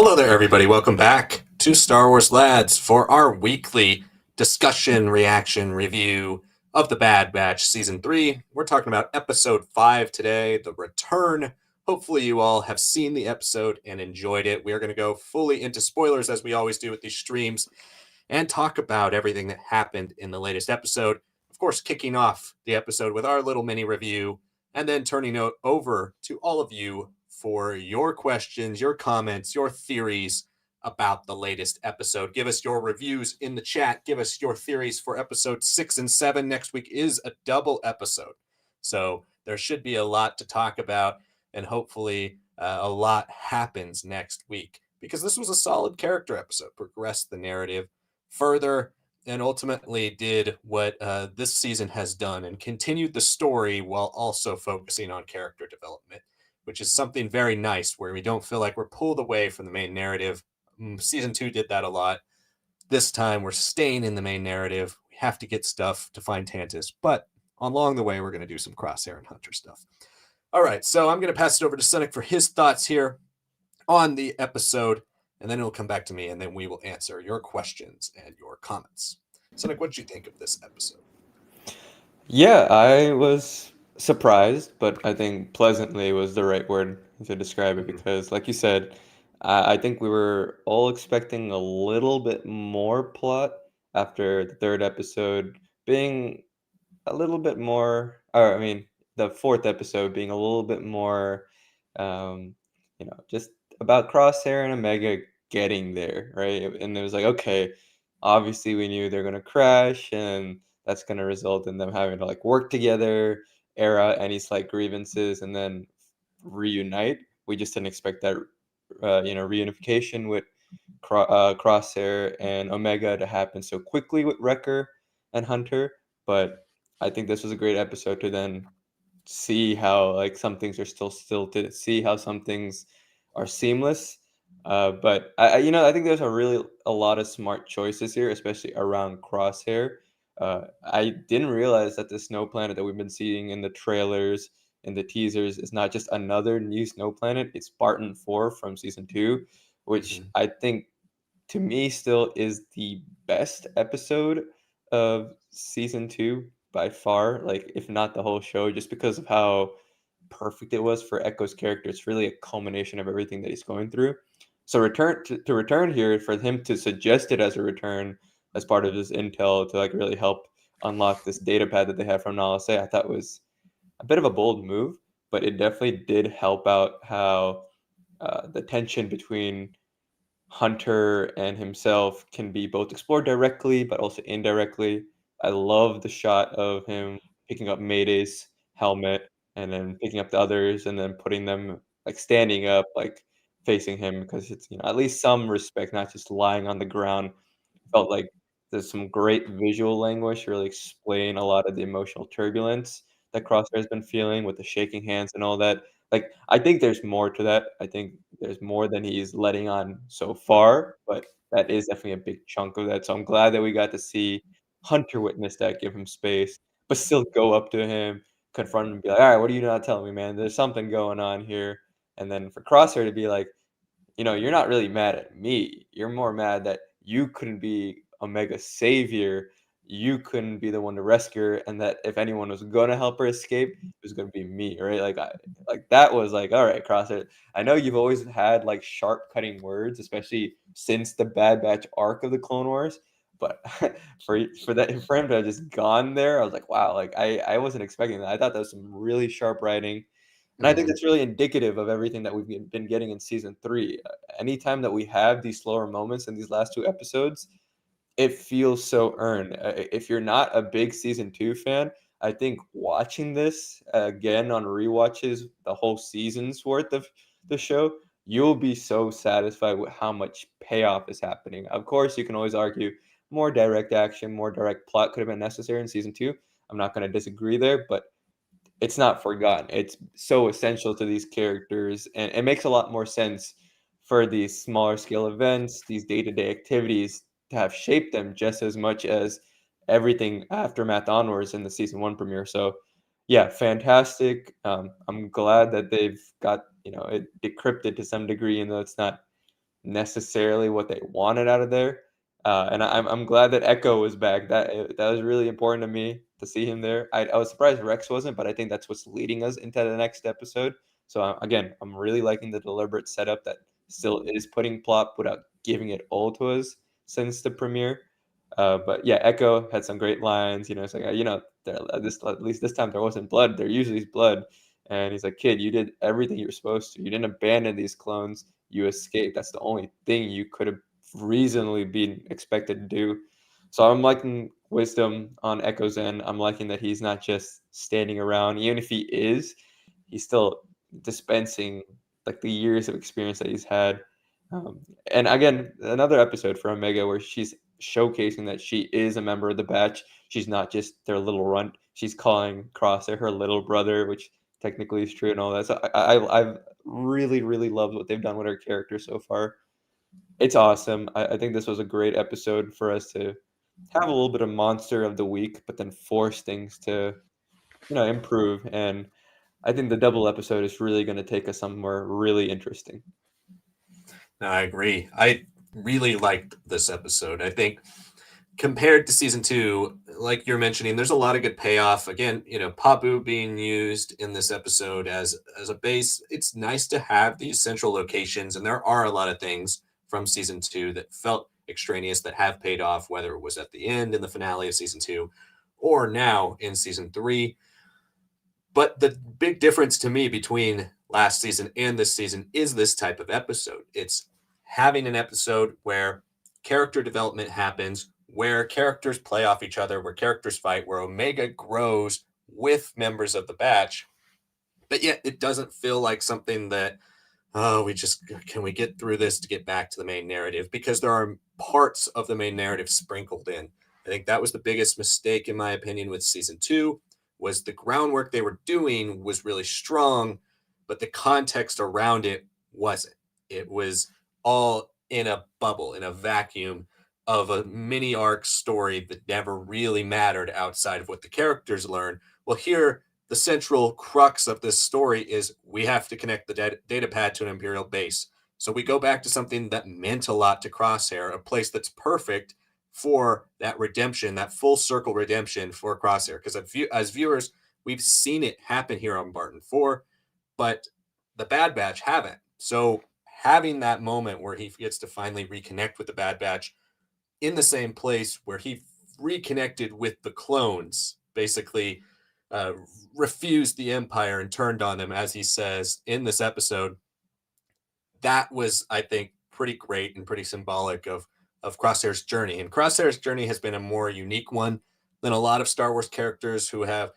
Hello there, everybody. Welcome back to Star Wars Lads for our weekly discussion, reaction, review of The Bad Batch Season 3. We're talking about Episode 5 today, The Return. Hopefully, you all have seen the episode and enjoyed it. We are going to go fully into spoilers, as we always do with these streams, and talk about everything that happened in the latest episode. Of course, kicking off the episode with our little mini review, and then turning it over to all of you for your questions, your comments, your theories about the latest episode. Give us your reviews in the chat. Give us your theories for episode 6 and 7. Next week is a double episode. So there should be a lot to talk about, and hopefully a lot happens next week, because this was a solid character episode, progressed the narrative further, and ultimately did what this season has done and continued the story while also focusing on character development, which is something very nice, where we don't feel like we're pulled away from the main narrative. Season 2 did that a lot. This time we're staying in the main narrative. We have to get stuff to find Tantus, but along the way we're going to do some Crosshair and Hunter stuff. All right, so I'm going to pass it over to Sanak for his thoughts here on the episode, and then it'll come back to me, and then we will answer your questions and your comments. Sanak, what did you think of this episode? Yeah, I was surprised, but I think pleasantly was the right word to describe it because, like you said, I think we were all expecting a little bit more plot after the third episode being a little bit more, or I mean, the fourth episode being a little bit more, um, just about Crosshair and Omega getting there, right? And it was like, okay, obviously we knew they're gonna crash, and that's gonna result in them having to like work together, air out any slight grievances, and then reunite. We just didn't expect that, reunification with Crosshair and Omega to happen so quickly with Wrecker and Hunter. But I think this was a great episode to then see how like some things are still to see how some things are seamless. But I think there's a lot of smart choices here, especially around Crosshair. I didn't realize that the snow planet that we've been seeing in the trailers and the teasers is not just another new snow planet. It's Barton 4 from season 2, which I think to me still is the best episode of season 2 by far, like if not the whole show, just because of how perfect it was for Echo's character. It's really a culmination of everything that he's going through. So to return here, for him to suggest it as a return as part of his intel to like really help unlock this data pad that they have from Nala Se, I thought was a bit of a bold move, but it definitely did help out how the tension between Hunter and himself can be both explored directly but also indirectly. I love the shot of him picking up Mayday's helmet and then picking up the others and then putting them like standing up, like facing him because it's at least some respect, not just lying on the ground. Felt like there's some great visual language to really explain a lot of the emotional turbulence that Crosshair's been feeling with the shaking hands and all that. Like, I think there's more to that. I think there's more than he's letting on so far, but that is definitely a big chunk of that. So I'm glad that we got to see Hunter witness that, give him space, but still go up to him, confront him, and be like, "All right, what are you not telling me, man? There's something going on here." And then for Crosshair to be like, you're not really mad at me. You're more mad that you couldn't be Omega's savior. You couldn't be the one to rescue her, and that if anyone was gonna help her escape, it was gonna be me, right? Like that was like, all right, Crosshair. I know you've always had like sharp cutting words, especially since the Bad Batch arc of the Clone Wars. But for him to have just gone there, I was like, wow, like I wasn't expecting that. I thought that was some really sharp writing. And I think Mm-hmm. that's really indicative of everything that we've been getting in season 3. Anytime that we have these slower moments in these last 2 episodes, it feels so earned. If you're not a big season 2 fan, I think watching this again on rewatches, the whole season's worth of the show, you'll be so satisfied with how much payoff is happening. Of course, you can always argue more direct action, more direct plot could have been necessary in season 2. I'm not going to disagree there, but it's not forgotten. It's so essential to these characters, and it makes a lot more sense for these smaller scale events, these day-to-day activities to have shaped them just as much as everything aftermath onwards in the season 1 premiere. So, yeah, fantastic. I'm glad that they've got it decrypted to some degree, even though it's not necessarily what they wanted out of there. And I'm glad that Echo was back. That was really important to me to see him there. I was surprised Rex wasn't, but I think that's what's leading us into the next episode. So again, I'm really liking the deliberate setup that still is putting plot without giving it all to us since the premiere. But yeah, Echo had some great lines. It's like, at least this time there wasn't blood. There usually is blood. And he's like, kid, you did everything you're supposed to. You didn't abandon these clones. You escaped. That's the only thing you could have reasonably been expected to do. So I'm liking wisdom on Echo's end. I'm liking that he's not just standing around. Even if he is, he's still dispensing like the years of experience that he's had. And again, another episode for Omega where she's showcasing that she is a member of the batch. She's not just their little runt. She's calling Crosshair her little brother, which technically is true and all that. So I've really, really loved what they've done with her character so far. It's awesome. I think this was a great episode for us to have a little bit of monster of the week, but then force things to, improve. And I think the double episode is really going to take us somewhere really interesting. No, I agree. I really liked this episode. I think compared to season 2, like you're mentioning, there's a lot of good payoff. Again, Pabu being used in this episode as a base. It's nice to have these central locations, and there are a lot of things from season 2 that felt extraneous that have paid off, whether it was at the end in the finale of season 2 or now in season 3. But the big difference to me between last season and this season is this type of episode. It's having an episode where character development happens, where characters play off each other, where characters fight, where Omega grows with members of the batch. But yet it doesn't feel like something that, can we get through this to get back to the main narrative? Because there are parts of the main narrative sprinkled in. I think that was the biggest mistake, in my opinion, with season 2, was the groundwork they were doing was really strong, but the context around it wasn't. It was all in a bubble, in a vacuum of a mini arc story that never really mattered outside of what the characters learned. Well, here, the central crux of this story is we have to connect the data pad to an Imperial base. So we go back to something that meant a lot to Crosshair, a place that's perfect for that redemption, that full circle redemption for Crosshair. Because as viewers, we've seen it happen here on Barton 4, but the Bad Batch haven't. So having that moment where he gets to finally reconnect with the Bad Batch in the same place where he reconnected with the clones, basically refused the Empire and turned on them, as he says in this episode, that was, I think, pretty great and pretty symbolic of Crosshair's journey. And Crosshair's journey has been a more unique one than a lot of Star Wars characters who have,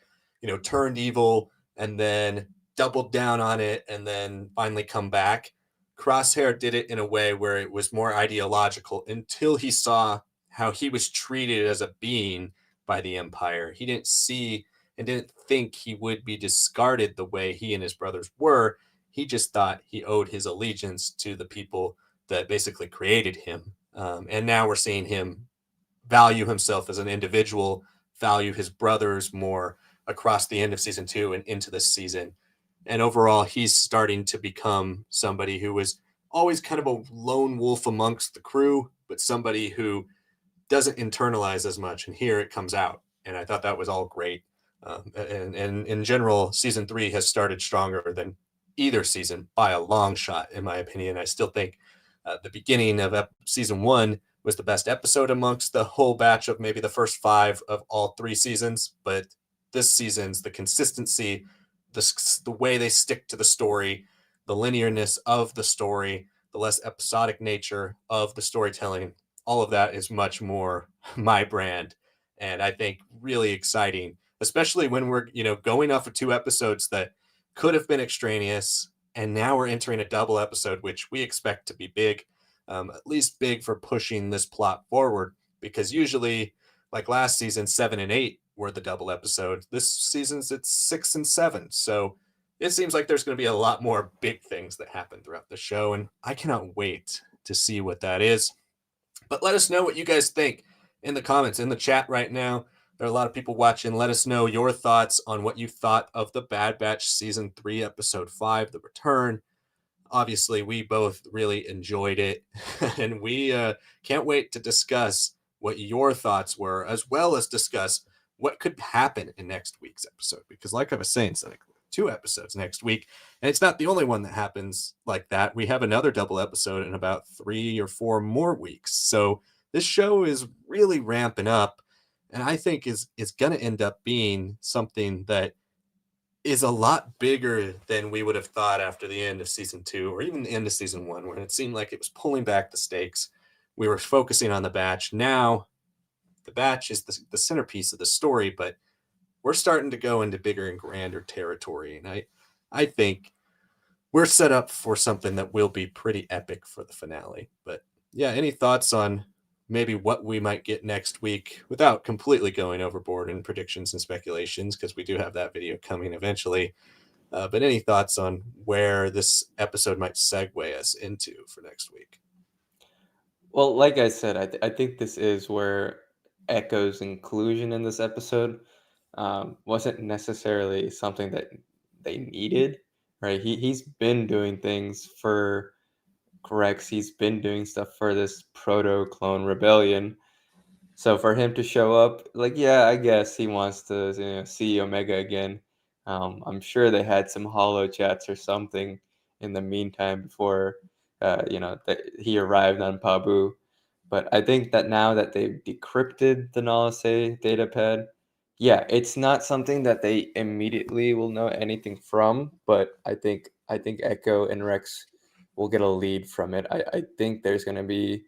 turned evil and then doubled down on it and then finally come back. Crosshair did it in a way where it was more ideological until he saw how he was treated as a being by the Empire. He didn't see and didn't think he would be discarded the way he and his brothers were. He just thought he owed his allegiance to the people that basically created him. And now we're seeing him value himself as an individual, value his brothers more across the end of season 2 and into this season. And overall, he's starting to become somebody who was always kind of a lone wolf amongst the crew, but somebody who doesn't internalize as much. And here it comes out. And I thought that was all great. And in general, season 3 has started stronger than either season by a long shot, in my opinion. I still think the beginning of season 1 was the best episode amongst the whole batch of maybe the first 5 of all 3 seasons. But this season's the consistency, the way they stick to the story, the linearness of the story, the less episodic nature of the storytelling, all of that is much more my brand. And I think really exciting, especially when we're, going off of 2 episodes that could have been extraneous. And now we're entering a double episode, which we expect to be big, at least big for pushing this plot forward. Because usually, like last season, 7 and 8 were the double episode. This season's it's 6 and 7. So it seems like there's going to be a lot more big things that happen throughout the show. And I cannot wait to see what that is. But let us know what you guys think in the comments, in the chat right now. There are a lot of people watching. Let us know your thoughts on what you thought of the Bad Batch Season 3, Episode 5, The Return. Obviously, we both really enjoyed it, and we can't wait to discuss what your thoughts were, as well as discuss what could happen in next week's episode. Because, like I was saying, Sanak, 2 episodes next week, and it's not the only one that happens like that. We have another double episode in about 3 or 4 more weeks. So this show is really ramping up, and I think is going to end up being something that is a lot bigger than we would have thought after the end of season 2 or even the end of season 1, when it seemed like it was pulling back the stakes. We were focusing on the batch. Now, the batch is the centerpiece of the story, but we're starting to go into bigger and grander territory. And I think we're set up for something that will be pretty epic for the finale. But yeah, any thoughts on maybe what we might get next week without completely going overboard in predictions and speculations, because we do have that video coming eventually. But any thoughts on where this episode might segue us into for next week? Well, like I said, I think this is where Echo's inclusion in this episode wasn't necessarily something that they needed, right? He's been doing things for Rex. He's been doing stuff for this proto clone rebellion. So for him to show up, like, yeah, I guess he wants to, see Omega again. I'm sure they had some holo chats or something in the meantime before, that he arrived on Pabu. But I think that now that they've decrypted the Nalase datapad, yeah, it's not something that they immediately will know anything from. But I think Echo and Rex will get a lead from it. I think there's going to be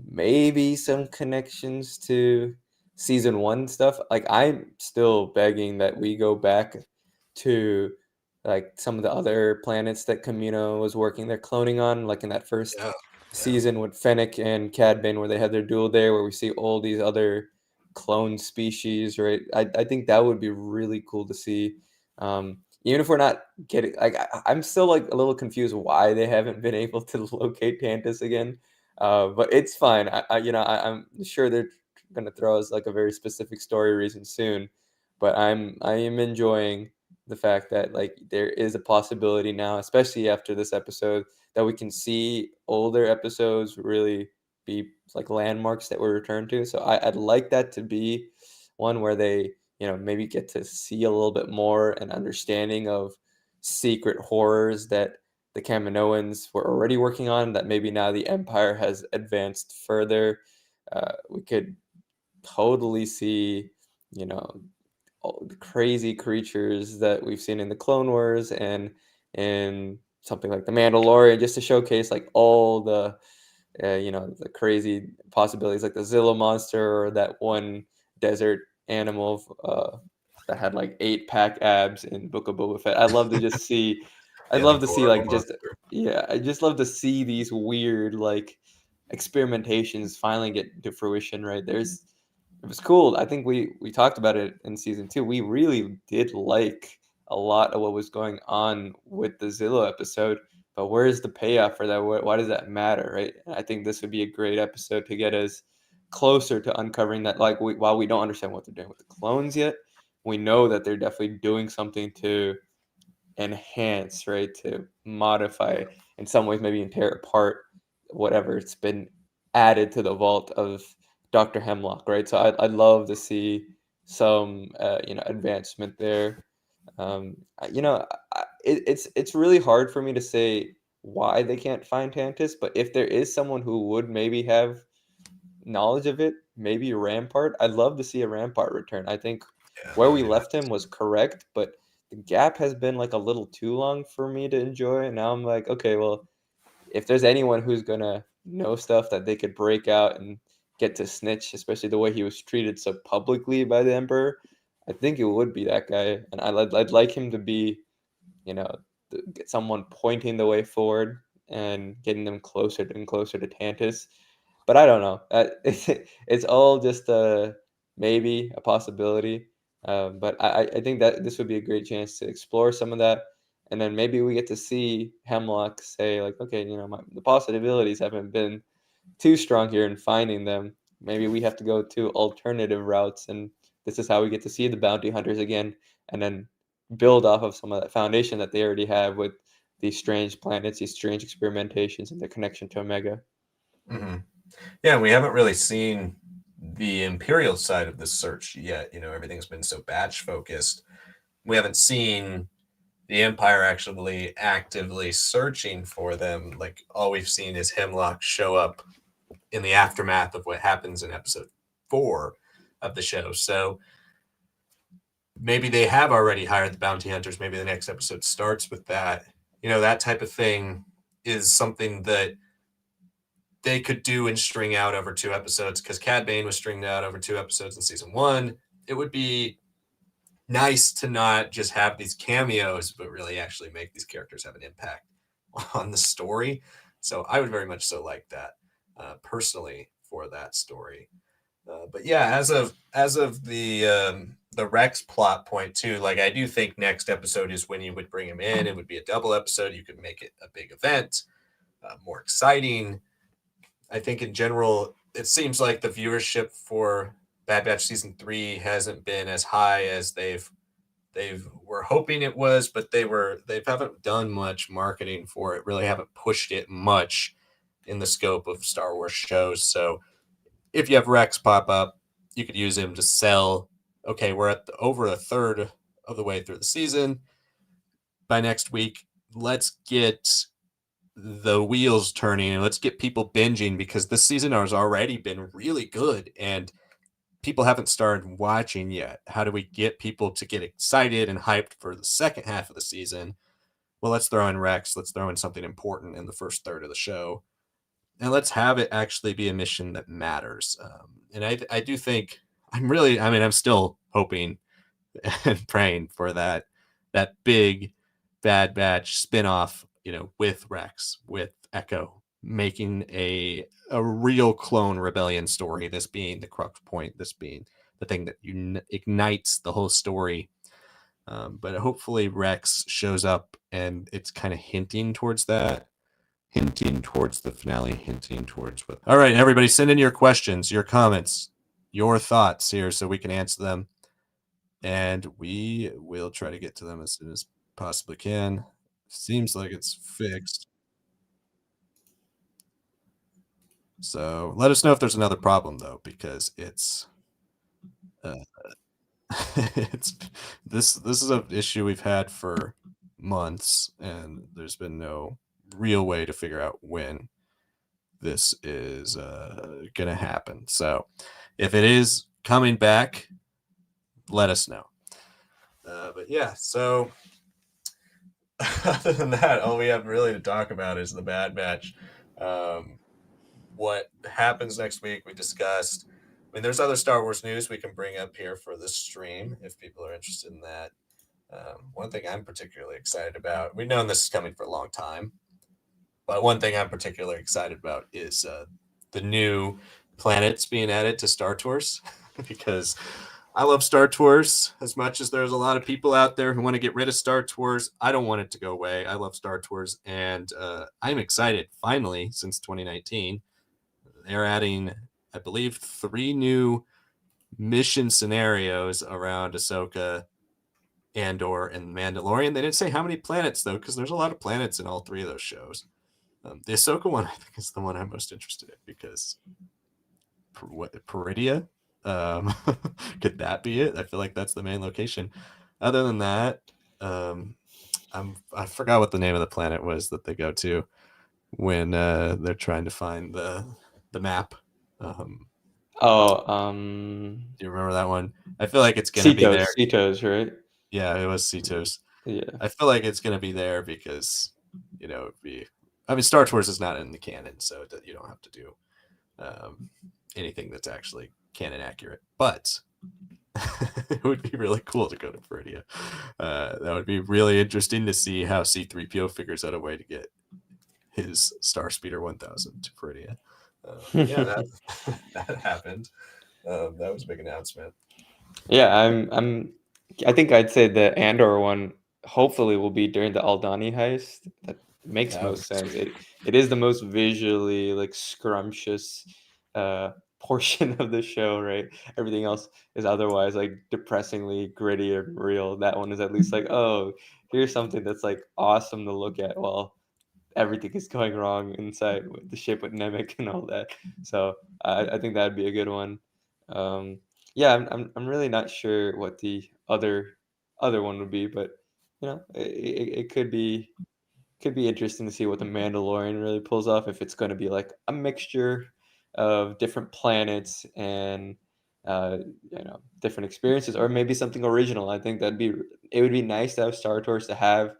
maybe some connections to season one stuff. Like, I'm still begging that we go back to like some of the other planets that Camino was working their cloning on, like in that first Yeah, yeah, season with Fennec and Cad Bane, where they had their duel there, where we see all these other clone species, right? I think that would be really cool to see. Even if we're not getting, like, I'm still like a little confused why they haven't been able to locate Tantus again, but it's fine. I'm sure they're gonna throw us like a very specific story reason soon. But I am enjoying the fact that like there is a possibility now, especially after this episode, that we can see older episodes really be like landmarks that we return to. So I'd like that to be one where they, maybe get to see a little bit more and understanding of secret horrors that the Kaminoans were already working on, that maybe now the Empire has advanced further. We could totally see, you know, all the crazy creatures that we've seen in the Clone Wars and in something like the Mandalorian, just to showcase like all the crazy possibilities, like the Zilla monster or that one desert animal that had like 8-pack abs in Book of Boba Fett. I'd yeah. The love to see Goro like just monster. yeah, I just love to see these weird like experimentations finally get to fruition. Right, it was cool. I think we talked about it in season two. We really did like a lot of what was going on with the Zillow episode, but where's the payoff for that? Why does that matter, right? And I think this would be a great episode to get us closer to uncovering that. Like, while we don't understand what they're doing with the clones yet, we know that they're definitely doing something to enhance, right? To modify, in some ways, maybe tear apart whatever it's been added to the vault of Dr. Hemlock, right? So I'd love to see some, advancement there. It's really hard for me to say why they can't find Tantus, but if there is someone who would maybe have knowledge of it, maybe Rampart. I'd love to see a Rampart return. I think Yeah, where we yeah. left him was correct, but the gap has been like a little too long for me to enjoy. And now I'm like, okay, well, if there's anyone who's gonna know stuff that they could break out and get to snitch, especially the way he was treated so publicly by the Emperor, I think it would be that guy. And I'd like him to be, you know, get someone pointing the way forward and getting them closer and closer to Tantus. But I don't know. It's all just a maybe a possibility. But I think that this would be a great chance to explore some of that, and then maybe we get to see Hemlock say like, okay, the possibilities haven't been too strong here in finding them. Maybe we have to go to alternative routes, and this is how we get to see the bounty hunters again, and then build off of some of that foundation that they already have with these strange planets, these strange experimentations, and their connection to Omega. Hmm. Yeah, we haven't really seen the Imperial side of this search yet. Everything's been so batch focused. We haven't seen the Empire actually actively searching for them. Like, all we've seen is Hemlock show up in the aftermath of what happens in episode 4 of the show. So maybe they have already hired the bounty hunters. Maybe the next episode starts with that. That type of thing is something that they could do and string out over 2 episodes, because Cad Bane was stringed out over 2 episodes in season 1. It would be nice to not just have these cameos, but really actually make these characters have an impact on the story. So I would very much so like that, personally, for that story. But yeah, as of the Rex plot point too, like, I do think next episode is when you would bring him in. It would be a double episode. You could make it a big event, more exciting. I think in general, it seems like the viewership for Bad Batch season 3 hasn't been as high as they've were hoping it was, but they haven't done much marketing for it. Really haven't pushed it much in the scope of Star Wars shows. So if you have Rex pop up, you could use him to sell. Okay, we're at over a third of the way through the season. By next week, let's get the wheels turning and let's get people binging, because this season has already been really good and people haven't started watching yet. How do we get people to get excited and hyped for the second half of the season? Well, let's throw in Rex. Let's throw in something important in the first third of the show, and let's have it actually be a mission that matters. And I do think I'm still hoping and praying for that big Bad Batch spinoff, with Rex, with Echo, making a real clone rebellion story. This being the crux point. This being the thing that ignites the whole story. But hopefully Rex shows up, and it's kind of hinting towards that. Hinting towards the finale, hinting towards what. All right, everybody, send in your questions, your comments, your thoughts here so we can answer them. And we will try to get to them as soon as possibly can. Seems like it's fixed. So let us know if there's another problem, though, because it's it's this is an issue we've had for months, and there's been no real way to figure out when this is gonna happen. So if it is coming back, let us know. But yeah, so other than that, all we have really to talk about is the Bad Batch. What happens next week, we discussed. I mean, there's other Star Wars news we can bring up here for this stream if people are interested in that. One thing I'm particularly excited about, we've known this is coming for a long time, but one thing I'm particularly excited about is the new planets being added to Star Tours, because I love Star Tours as much as there's a lot of people out there who want to get rid of Star Tours. I don't want it to go away. I love Star Tours, and I'm excited. Finally, since 2019, they're adding, I believe, 3 new mission scenarios around Ahsoka, Andor, and Mandalorian. They didn't say how many planets, though, because there's a lot of planets in all 3 of those shows. The Ahsoka one, I think, is the one I'm most interested in, because Peridia? Could that be it? I feel like that's the main location. Other than that, I forgot what the name of the planet was that they go to when they're trying to find the map. Do you remember that one? I feel like it's gonna be there. Cetos, right? Yeah, it was Cetos. Yeah. I feel like it's gonna be there because it'd be. I mean, Star Tours is not in the canon, so you don't have to do anything that's actually canon accurate. But it would be really cool to go to Peridia. That would be really interesting to see how C-3PO figures out a way to get his Star Speeder 1000 to Peridia. Yeah, that happened. That was a big announcement. Yeah, I think I'd say the Andor one hopefully will be during the Aldani heist. That makes most sense. It is the most visually like scrumptious portion of the show, right? Everything else is otherwise like depressingly gritty and real. That one is at least like, oh, here's something that's like awesome to look at while everything is going wrong inside with the ship with Nemec and all that. So I think that'd be a good one. Um, yeah, I'm really not sure what the other one would be, but it could be interesting to see what the Mandalorian really pulls off. If it's going to be like a mixture of different planets and uh, different experiences, or maybe something original. I think it would be nice to have Star Tours to have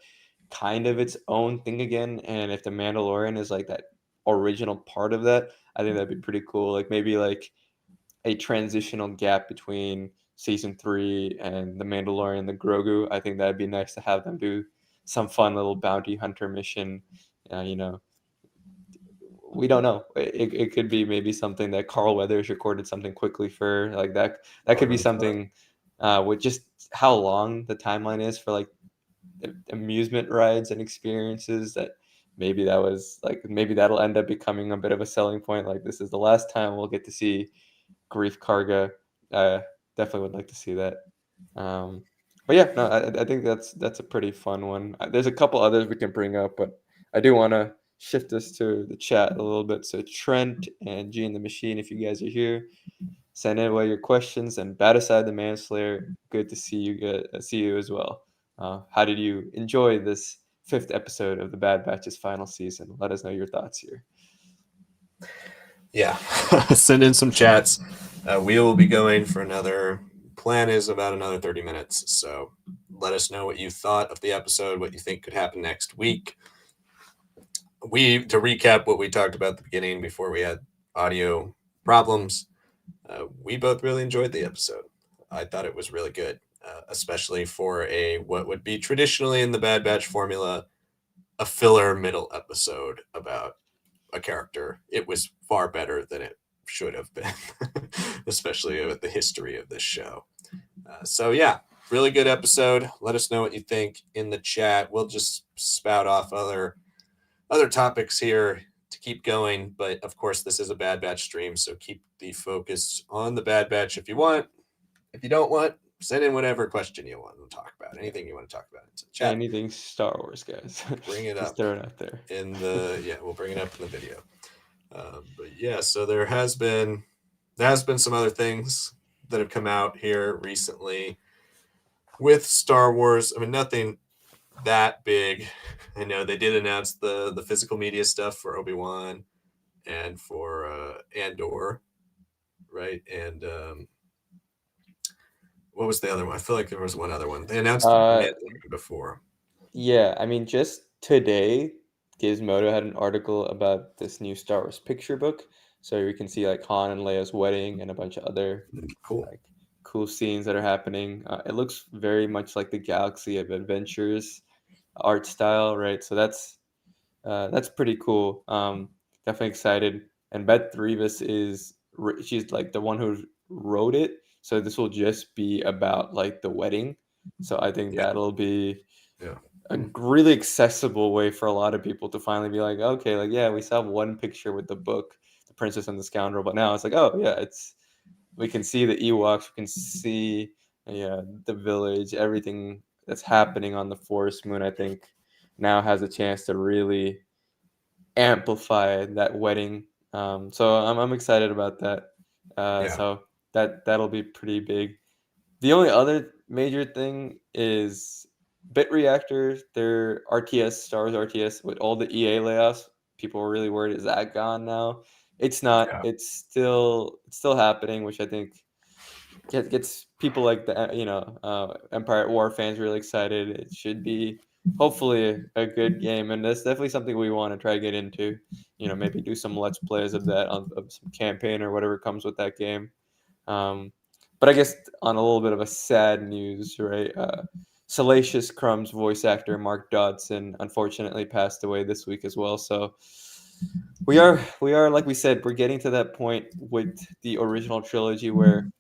kind of its own thing again. And if the Mandalorian is like that original part of that, I think that'd be pretty cool. Like maybe like a transitional gap between season 3 and the Mandalorian, the Grogu. I think that'd be nice to have them do some fun little bounty hunter mission. Uh, you know, we don't know. It could be maybe something that Carl Weathers recorded something quickly for like that. That That would could be have been fun. something with just how long the timeline is for like amusement rides and experiences that maybe that'll end up becoming a bit of a selling point. Like this is the last time we'll get to see Grief Karga. Uh, Definitely would like to see that. But yeah, no, I think that's a pretty fun one. There's a couple others we can bring up, but I do want to shift this to the chat a little bit. So Trent and G in the Machine, if you guys are here, send in away your questions. And Bat Aside the Manslayer, good to see see you as well. How did you enjoy this 5th episode of the Bad Batch's final season? Let us know your thoughts here. Yeah, send in some chats. We will be going for another. Plan is about another 30 minutes. So let us know what you thought of the episode, what you think could happen next week. To recap what we talked about at the beginning before we had audio problems, we both really enjoyed the episode. I thought it was really good, especially for what would be traditionally in the Bad Batch formula a filler middle episode about a character. It was far better than it should have been, especially with the history of this show. So yeah, really good episode. Let us know what you think in the chat. We'll just spout off other topics here to keep going, but of course this is a Bad Batch stream, so keep the focus on the Bad Batch if you want. If you don't want, send in whatever question you want to talk about. Anything you want to talk about into the chat. Anything Star Wars, guys. Bring it Just up throw it out there. we'll bring it up in the video. But yeah, so there has been some other things that have come out here recently with Star Wars. I mean, nothing that big. I know they did announce the physical media stuff for Obi-Wan and for Andor, right? And what was the other one? I feel like there was one other one. They announced Mandalorian before. Yeah, I mean, just today, Gizmodo had an article about this new Star Wars picture book. So you can see like Han and Leia's wedding and a bunch of other Cool. like cool scenes that are happening. It looks very much like the Galaxy of Adventures art style, right? So that's pretty cool. Definitely excited. And Beth Revis she's like the one who wrote it. So this will just be about like the wedding. So I think Yeah. that'll be Yeah. a really accessible way for a lot of people to finally be like, okay, like yeah, we saw one picture with the book, The Princess and the Scoundrel, but now it's like, oh yeah, we can see the Ewoks, we can see the village, everything that's happening on the Forest Moon. I think now has a chance to really amplify that wedding. So I'm excited about that. Yeah. So that'll be pretty big. The only other major thing is Bit Reactor, their RTS, Star Wars RTS, with all the EA layoffs. People were really worried, is that gone now? It's not. Yeah. It's still happening, which I think gets people like the Empire at War fans really excited. It should be hopefully a good game, and that's definitely something we want to try to get into. Maybe do some let's plays of that of some campaign or whatever comes with that game. But I guess on a little bit of a sad news, right? Salacious Crumb's voice actor Mark Dodson unfortunately passed away this week as well. So we are like we said, we're getting to that point with the original trilogy where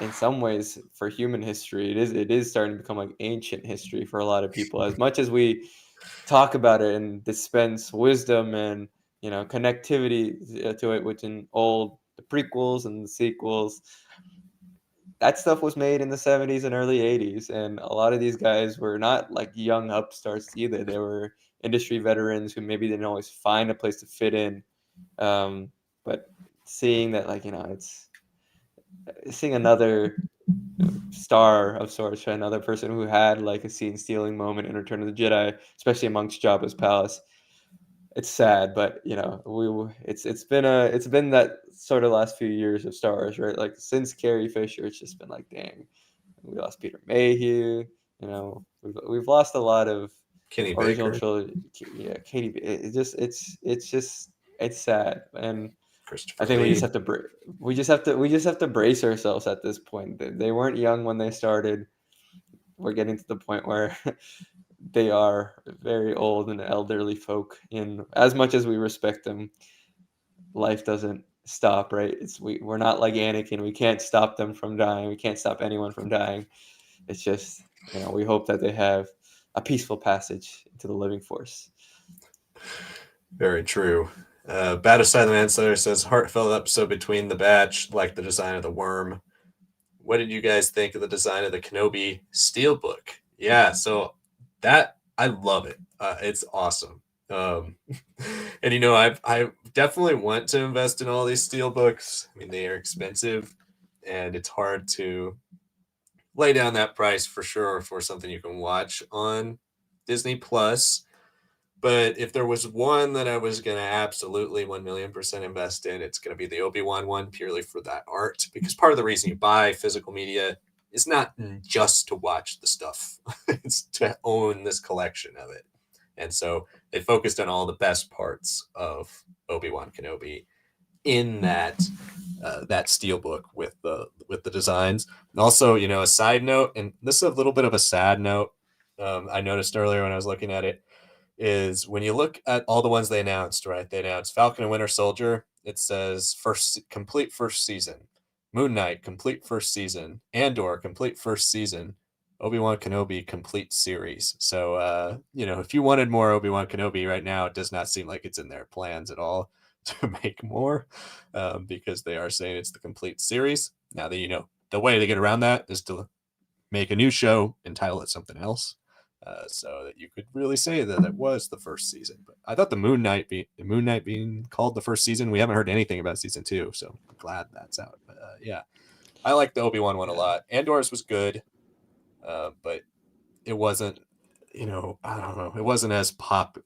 in some ways for human history it is starting to become like ancient history for a lot of people. As much as we talk about it and dispense wisdom and connectivity to it within all the prequels and the sequels, that stuff was made in the 70s and early 80s, and a lot of these guys were not like young upstarts either. They were industry veterans who maybe didn't always find a place to fit in. But seeing that, like, it's seeing another star of sorts, right? Another person who had like a scene stealing moment in Return of the Jedi, especially amongst Jabba's palace. It's sad, but it's been that sort of last few years of Star Wars, right? Like since Carrie Fisher, it's just been like, dang, we lost Peter Mayhew. We've lost a lot of Kenny original Baker, trilogy. Yeah, Katie. It's sad, and I Christopher think Lee. we just have to brace ourselves at this point. They weren't young when they started. We're getting to the point where they are very old and elderly folk. And as much as we respect them, life doesn't stop, right? We're not like Anakin. We can't stop them from dying. We can't stop anyone from dying. It's just, we hope that they have a peaceful passage into the living force. Very true. Bad Aside the Manslayer says heartfelt episode between the batch, like the design of the worm. What did you guys think of the design of the Kenobi Steelbook? Yeah, so that I love it. It's awesome. Um, and I definitely want to invest in all these steelbooks. I mean, they are expensive, and it's hard to lay down that price for sure for something you can watch on Disney Plus. But if there was one that I was going to absolutely 1,000,000% invest in, it's going to be the Obi-Wan one purely for that art. Because part of the reason you buy physical media is not just to watch the stuff, it's to own this collection of it. And so they focused on all the best parts of Obi-Wan Kenobi in that steelbook with the designs. And also, a side note, and this is a little bit of a sad note. I noticed earlier when I was looking at it, is when you look at all the ones they announced, right? They announced Falcon and Winter Soldier. It says first season. Moon Knight, complete first season. Andor, complete first season. Obi-Wan Kenobi, complete series. So, if you wanted more Obi-Wan Kenobi right now, it does not seem like it's in their plans at all to make more, because they are saying it's the complete series. Now that the way to get around that is to make a new show and title it something else, so that you could really say that it was the first season. But I thought the Moon Knight being called the first season, we haven't heard anything about season 2, so I'm glad that's out. But yeah, I like the Obi-Wan one a Yeah. lot. Andor's was good, but it wasn't. I don't know. It wasn't as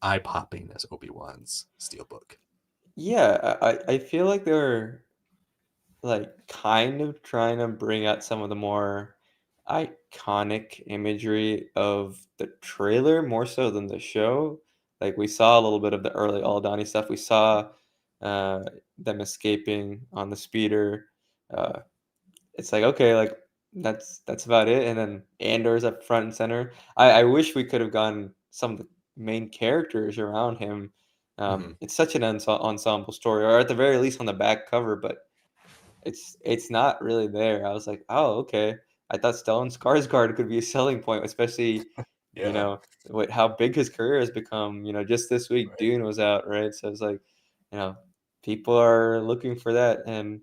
eye popping as Obi-Wan's Steelbook. Yeah, I feel like they're like kind of trying to bring out some of the more iconic imagery of the trailer more so than the show. Like we saw a little bit of the early Aldani stuff. We saw uh, them escaping on the speeder. Uh, it's like, okay, like that's about it. And then Andor's up front and center. I wish we could have gotten some of the main characters around him. Mm-hmm. It's such an ensemble story, or at the very least on the back cover, but it's not really there. I was like, oh, okay. I thought Stellan Skarsgård could be a selling point, especially, Yeah. what how big his career has become. Just this week Right. Dune was out, right? So it's like, you know, people are looking for that, and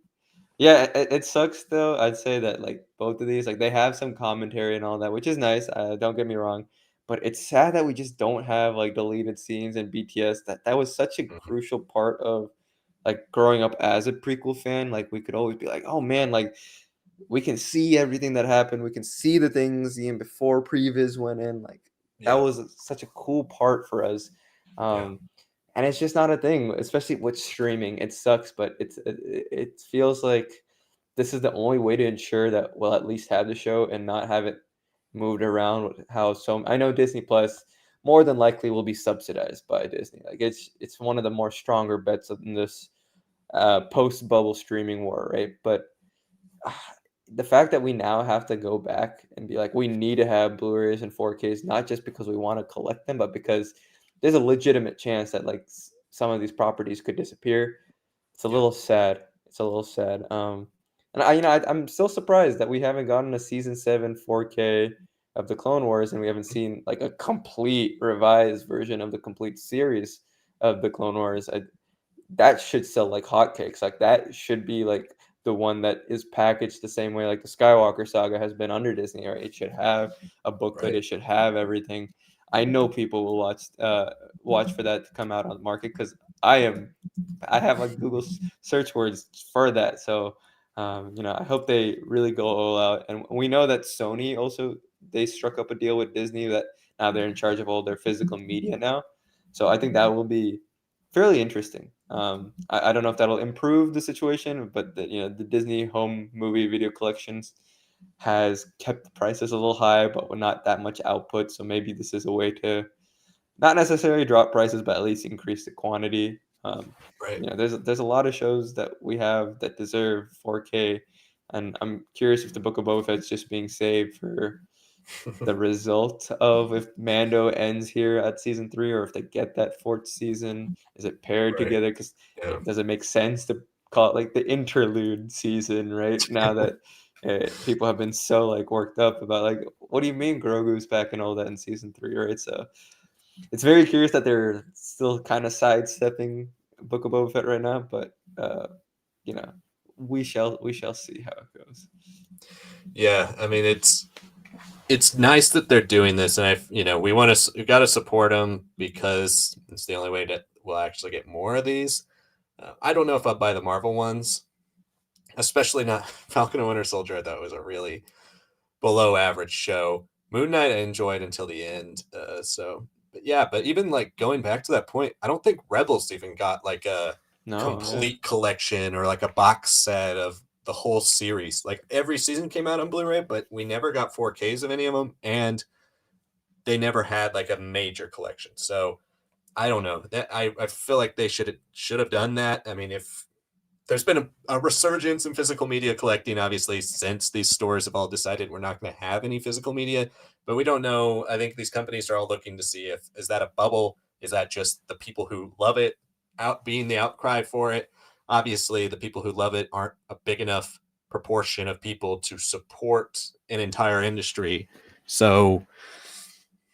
yeah, it sucks though. I'd say that like both of these, like they have some commentary and all that, which is nice. Don't get me wrong, but it's sad that we just don't have like deleted scenes and BTS. That was such a Mm-hmm. crucial part of like growing up as a prequel fan. Like we could always be like, oh man, like we can see everything that happened. We can see the things even before previs went in. Like that Yeah. was such a cool part for us. Yeah. Um, and it's just not a thing, especially with streaming. It sucks, but it feels like this is the only way to ensure that we'll at least have the show and not have it moved around with how I know Disney Plus more than likely will be subsidized by Disney. Like it's one of the more stronger bets in this post bubble streaming war, right? But the fact that we now have to go back and be like, we need to have Blu-rays and 4Ks, not just because we want to collect them, but because there's a legitimate chance that like some of these properties could disappear. It's a Yeah. little sad. It's a little sad. And I'm still surprised that we haven't gotten a season 7 4K of the Clone Wars, and we haven't seen like a complete revised version of the complete series of the Clone Wars. That should sell like hotcakes. Like that should be like the one that is packaged the same way like the Skywalker saga has been under Disney, right? It should have a booklet, Right. it should have everything. I know people will watch for that to come out on the market because I have like Google search words for that. So I hope they really go all out. And we know that Sony also, they struck up a deal with Disney that now they're in charge of all their physical media now. So I think that will be fairly interesting. I don't know if that'll improve the situation, but the Disney home movie video collections has kept the prices a little high, but with not that much output. So maybe this is a way to not necessarily drop prices, but at least increase the quantity. Right. There's a lot of shows that we have that deserve 4K, and I'm curious if the Book of Boba Fett's just being saved for the result of if Mando ends here at season 3, or if they get that fourth season. Is it paired Right. together? Because Yeah. does it make sense to call it like the interlude season, right? Now that people have been so like worked up about like, what do you mean Grogu's back and all that in season 3, right? So it's very curious that they're still kind of sidestepping Book of Boba Fett right now, but you know, we shall see how it goes. Yeah. I mean, it's nice that they're doing this, and we got to support them because it's the only way that we'll actually get more of these. I don't know if I'll buy the Marvel ones, especially not Falcon and Winter Soldier. I thought was a really below average show. Moon Knight I enjoyed until the end. But even like going back to that point, I don't think Rebels even got like a No, yeah. complete collection or like a box set of the whole series. Like every season came out on Blu-ray, but we never got 4Ks of any of them, and they never had like a major collection. So I don't know. I feel like they should have done that. I mean, if there's been a resurgence in physical media collecting, obviously, since these stores have all decided we're not going to have any physical media, but we don't know. I think these companies are all looking to see if is that a bubble? Is that just the people who love it out being the outcry for it? Obviously, the people who love it aren't a big enough proportion of people to support an entire industry. So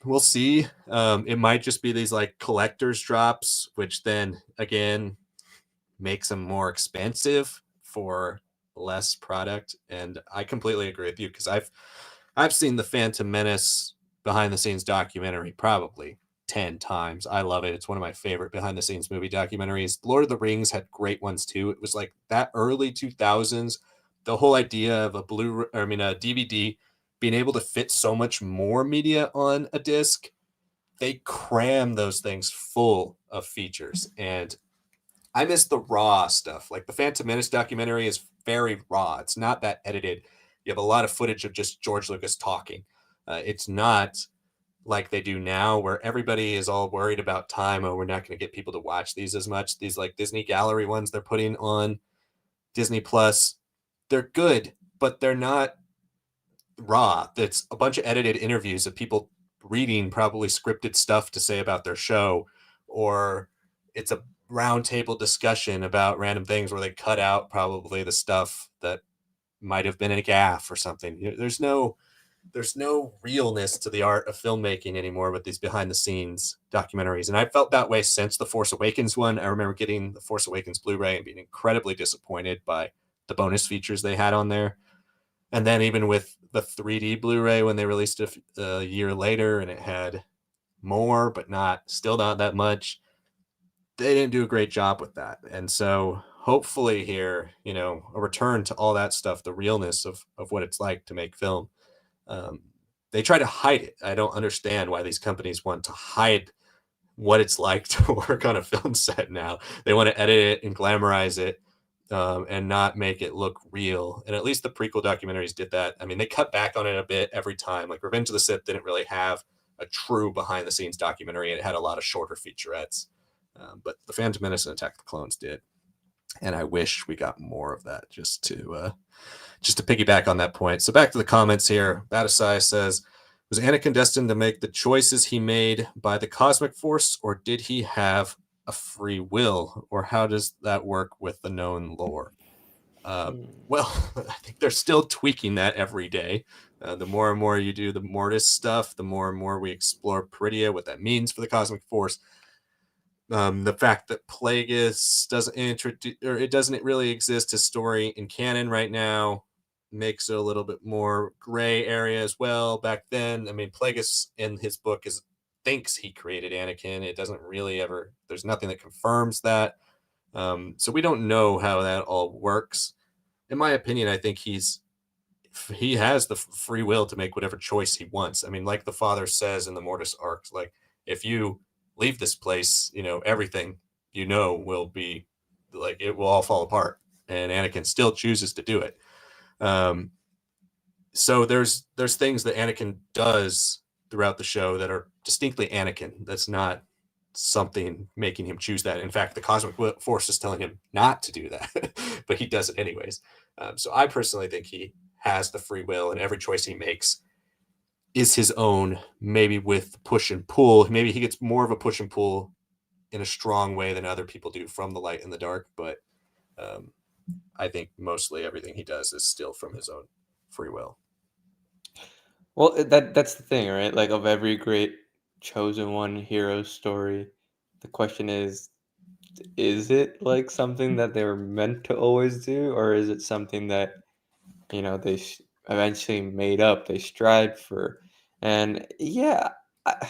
we'll see. It might just be these like collectors drops, which then again makes them more expensive for less product. And I completely agree with you because I've seen the Phantom Menace behind the scenes documentary probably 10 times. I love it. It's one of my favorite behind the scenes movie documentaries. Lord of the Rings had great ones too. It was like that early 2000s, the whole idea of a DVD being able to fit so much more media on a disc. They cram those things full of features, and I miss the raw stuff. Like the Phantom Menace documentary is very raw. It's not that edited. You have a lot of footage of just George Lucas talking. It's not like they do now, where everybody is all worried about time. Oh, we're not going to get people to watch these as much. These like Disney Gallery ones they're putting on Disney Plus, they're good, but they're not raw. It's a bunch of edited interviews of people reading probably scripted stuff to say about their show, or it's a roundtable discussion about random things where they cut out probably the stuff that might have been a gaffe or something. There's no realness to the art of filmmaking anymore with these behind the scenes documentaries. And I felt that way since the Force Awakens one. I remember getting the Force Awakens Blu-ray and being incredibly disappointed by the bonus features they had on there. And then even with the 3D Blu-ray when they released it a year later and it had more, but still not that much, they didn't do a great job with that. And so hopefully here, a return to all that stuff, the realness of what it's like to make film. Um, they try to hide it. I don't understand why these companies want to hide what it's like to work on a film set now. They want to edit it and glamorize it, and not make it look real. And at least the prequel documentaries did that. I mean, they cut back on it a bit every time. Like Revenge of the Sith didn't really have a true behind the scenes documentary. It had a lot of shorter featurettes. But the Phantom Menace and Attack of the Clones did. And I wish we got more of that just to piggyback on that point. So back to the comments here. Batasai says, was Anakin destined to make the choices he made by the cosmic force, or did he have a free will, or how does that work with the known lore? Well, I think they're still tweaking that every day. The more and more you do the Mortis stuff, the more and more we explore Peridia, what that means for the cosmic force. The fact that Plagueis doesn't introduce, or it doesn't really exist as story in canon right now, makes it a little bit more gray area as well. Back then, I mean, Plagueis in his book is thinks he created Anakin. It doesn't really ever. There's nothing that confirms that. So we don't know how that all works. In my opinion, I think he has the free will to make whatever choice he wants. I mean, like the father says in the Mortis arcs, like if you leave this place, everything will be like it will all fall apart, and Anakin still chooses to do it. Um, so there's things that Anakin does throughout the show that are distinctly Anakin. That's not something making him choose that. In fact, the cosmic force is telling him not to do that, but he does it anyways. So I personally think he has the free will, and every choice he makes is his own, maybe with push and pull. Maybe he gets more of a push and pull in a strong way than other people do from the light and the dark, but um, I think mostly everything he does is still from his own free will. Well, that's the thing, right? Like of every great chosen one hero story, the question is it like something that they were meant to always do, or is it something that they eventually made up, they strived for? And yeah, I,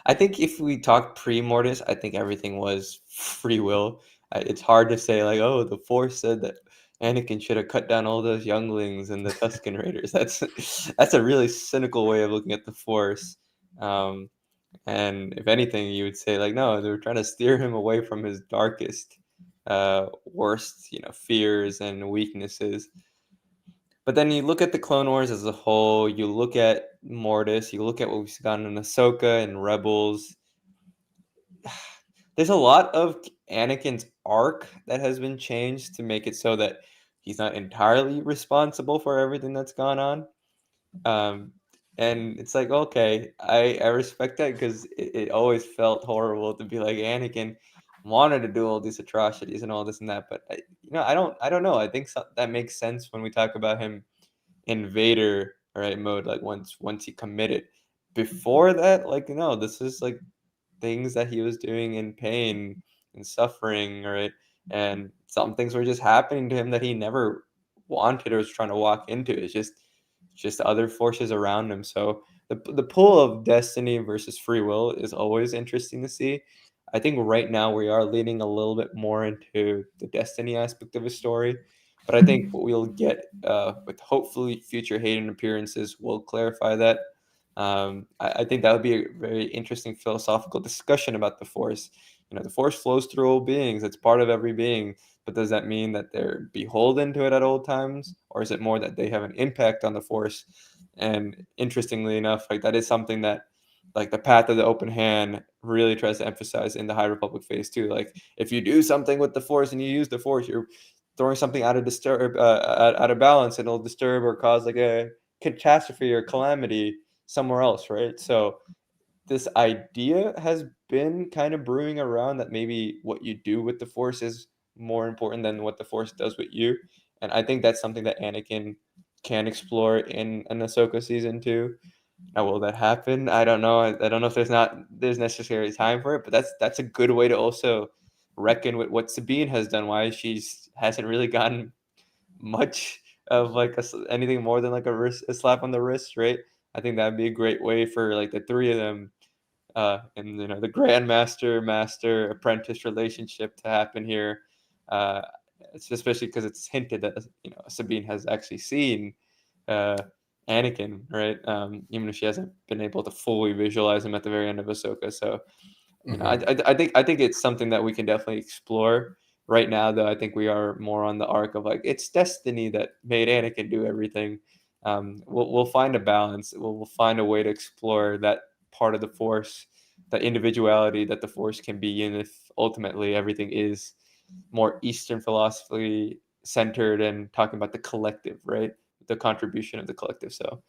I think if we talk pre-Mortis, I think everything was free will. It's hard to say like, oh, the Force said that Anakin should have cut down all those younglings and the Tusken Raiders. That's a really cynical way of looking at the Force. Um, and if anything, you would say like, no, they were trying to steer him away from his darkest, worst, fears and weaknesses. But then you look at the Clone Wars as a whole, you look at Mortis, you look at what we've gotten in Ahsoka and Rebels. There's a lot of Anakin's arc that has been changed to make it so that he's not entirely responsible for everything that's gone on. Um, and it's like, okay, I respect that because it always felt horrible to be like Anakin wanted to do all these atrocities and all this and that. But I don't know. I think that makes sense when we talk about him in Vader, right, mode, like once he committed. Before that, like, no, this is like things that he was doing in pain and suffering, right? And some things were just happening to him that he never wanted or was trying to walk into. It's just other forces around him. So the pull of destiny versus free will is always interesting to see. I think right now we are leaning a little bit more into the destiny aspect of a story, but I think what we'll get with hopefully future Hayden appearances will clarify that. I think that would be a very interesting philosophical discussion about the Force. The Force flows through all beings; it's part of every being. But does that mean that they're beholden to it at all times, or is it more that they have an impact on the Force? And interestingly enough, like that is something that, like the path of the open hand, really tries to emphasize in the High Republic phase too. Like if you do something with the Force and you use the Force, you're throwing something out of balance, and it'll disturb or cause like a catastrophe or calamity somewhere else, right? So this idea has been kind of brewing around that maybe what you do with the Force is more important than what the Force does with you. And I think that's something that Anakin can explore in an Ahsoka season 2. Now, will that happen? I don't know. I don't know if there's necessarily time for it, but that's a good way to also reckon with what Sabine has done. Why she's hasn't really gotten much of like anything more than like a slap on the wrist, right? I think that'd be a great way for like the three of them, and the grandmaster master apprentice relationship to happen here. Uh, it's especially because it's hinted that Sabine has actually seen uh, Anakin, right? Even if she hasn't been able to fully visualize him at the very end of Ahsoka. So Mm-hmm. I think it's something that we can definitely explore. Right now, though, I think we are more on the arc of like it's destiny that made Anakin do everything. We'll find a balance. We'll find a way to explore that part of the Force, that individuality that the Force can be in if ultimately everything is more Eastern philosophy centered and talking about the collective, right? The contribution of the collective. So,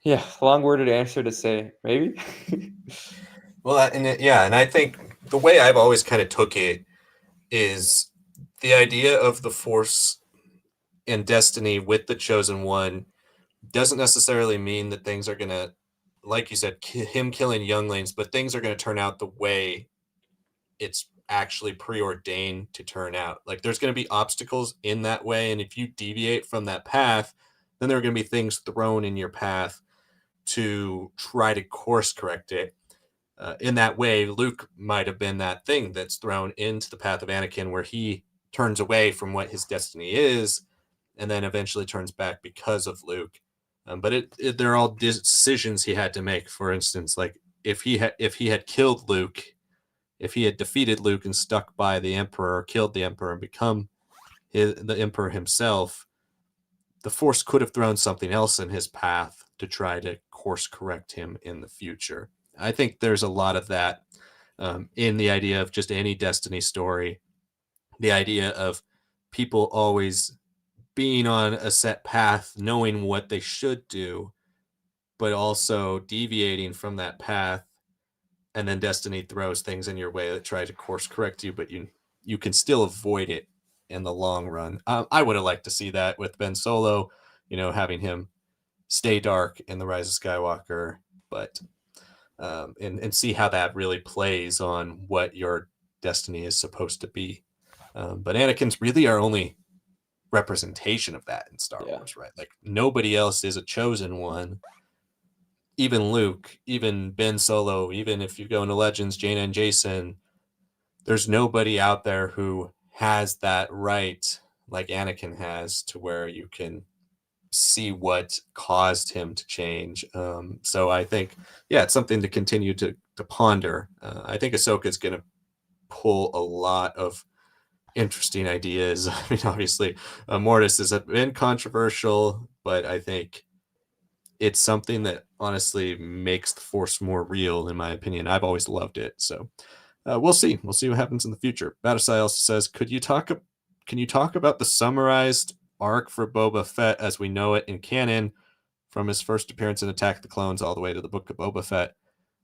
yeah, long-worded answer to say maybe. Well, and I think the way I've always kind of took it is the idea of the Force and destiny with the chosen one doesn't necessarily mean that things are gonna, like you said, him killing younglings, but things are gonna turn out the way it's actually preordained to turn out. Like there's going to be obstacles in that way, and if you deviate from that path, then there are going to be things thrown in your path to try to course correct it. In that way, Luke might have been that thing that's thrown into the path of Anakin, where he turns away from what his destiny is, and then eventually turns back because of Luke. But they're all decisions he had to make. For instance, like if he had killed Luke, if he had defeated Luke and stuck by the Emperor, or killed the Emperor and become the Emperor himself, the Force could have thrown something else in his path to try to course correct him in the future. I think there's a lot of that in the idea of just any Destiny story. The idea of people always being on a set path, knowing what they should do, but also deviating from that path, and then Destiny throws things in your way that try to course correct you, but you can still avoid it in the long run. I would have liked to see that with Ben Solo, having him stay dark in the Rise of Skywalker, but and see how that really plays on what your destiny is supposed to be. But Anakin's really our only representation of that in Star Wars, right? Like nobody else is a chosen one. Even Luke, even Ben Solo, even if you go into Legends, Jaina and Jason, there's nobody out there who has that right like Anakin has, to where you can see what caused him to change. So I think, it's something to continue to ponder. I think Ahsoka's going to pull a lot of interesting ideas. I mean, obviously, Mortis has been controversial, but I think it's something that honestly makes the Force more real, in my opinion. I've always loved it. So we'll see. We'll see what happens in the future. Batasai also says, can you talk about the summarized arc for Boba Fett as we know it in canon, from his first appearance in Attack of the Clones all the way to the Book of Boba Fett?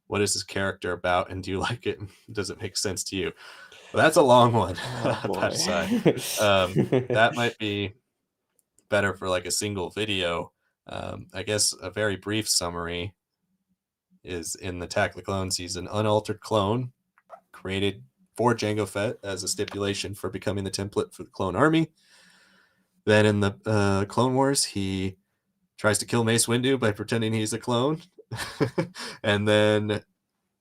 What is his character about, and do you like it? Does it make sense to you? Well, that's a long one. Oh boy. That might be better for like a single video. I guess a very brief summary is, in the Attack of the Clones, he's an unaltered clone created for Jango Fett as a stipulation for becoming the template for the clone army. Then in the Clone Wars, he tries to kill Mace Windu by pretending he's a clone, and then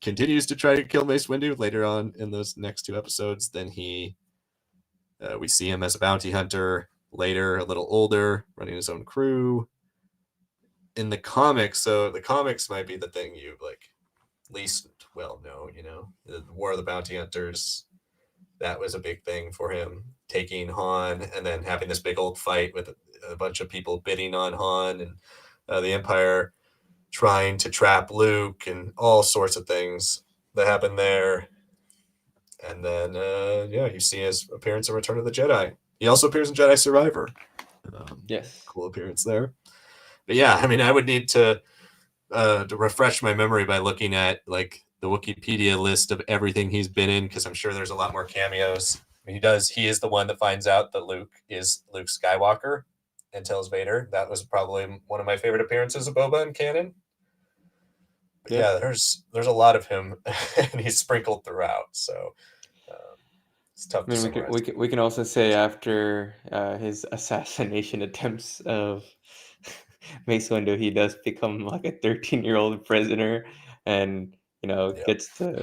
continues to try to kill Mace Windu later on in those next two episodes. Then we see him as a bounty hunter later, a little older, running his own crew. In the comics, so the comics might be the thing you like least well know, the War of the Bounty Hunters. That was a big thing for him, taking Han and then having this big old fight with a bunch of people bidding on Han, and the Empire trying to trap Luke, and all sorts of things that happen there. And then, you see his appearance in Return of the Jedi. He also appears in Jedi Survivor. Yes. Cool appearance there. But yeah, I mean, I would need to refresh my memory by looking at like the Wikipedia list of everything he's been in, because I'm sure there's a lot more cameos. I mean, he is the one that finds out that Luke is Luke Skywalker and tells Vader. That was probably one of my favorite appearances of Boba in canon. But yeah, there's a lot of him, and he's sprinkled throughout. So it's tough to summarize. We can also say, after his assassination attempts of Mace Windu, he does become like a 13-year-old prisoner, and gets to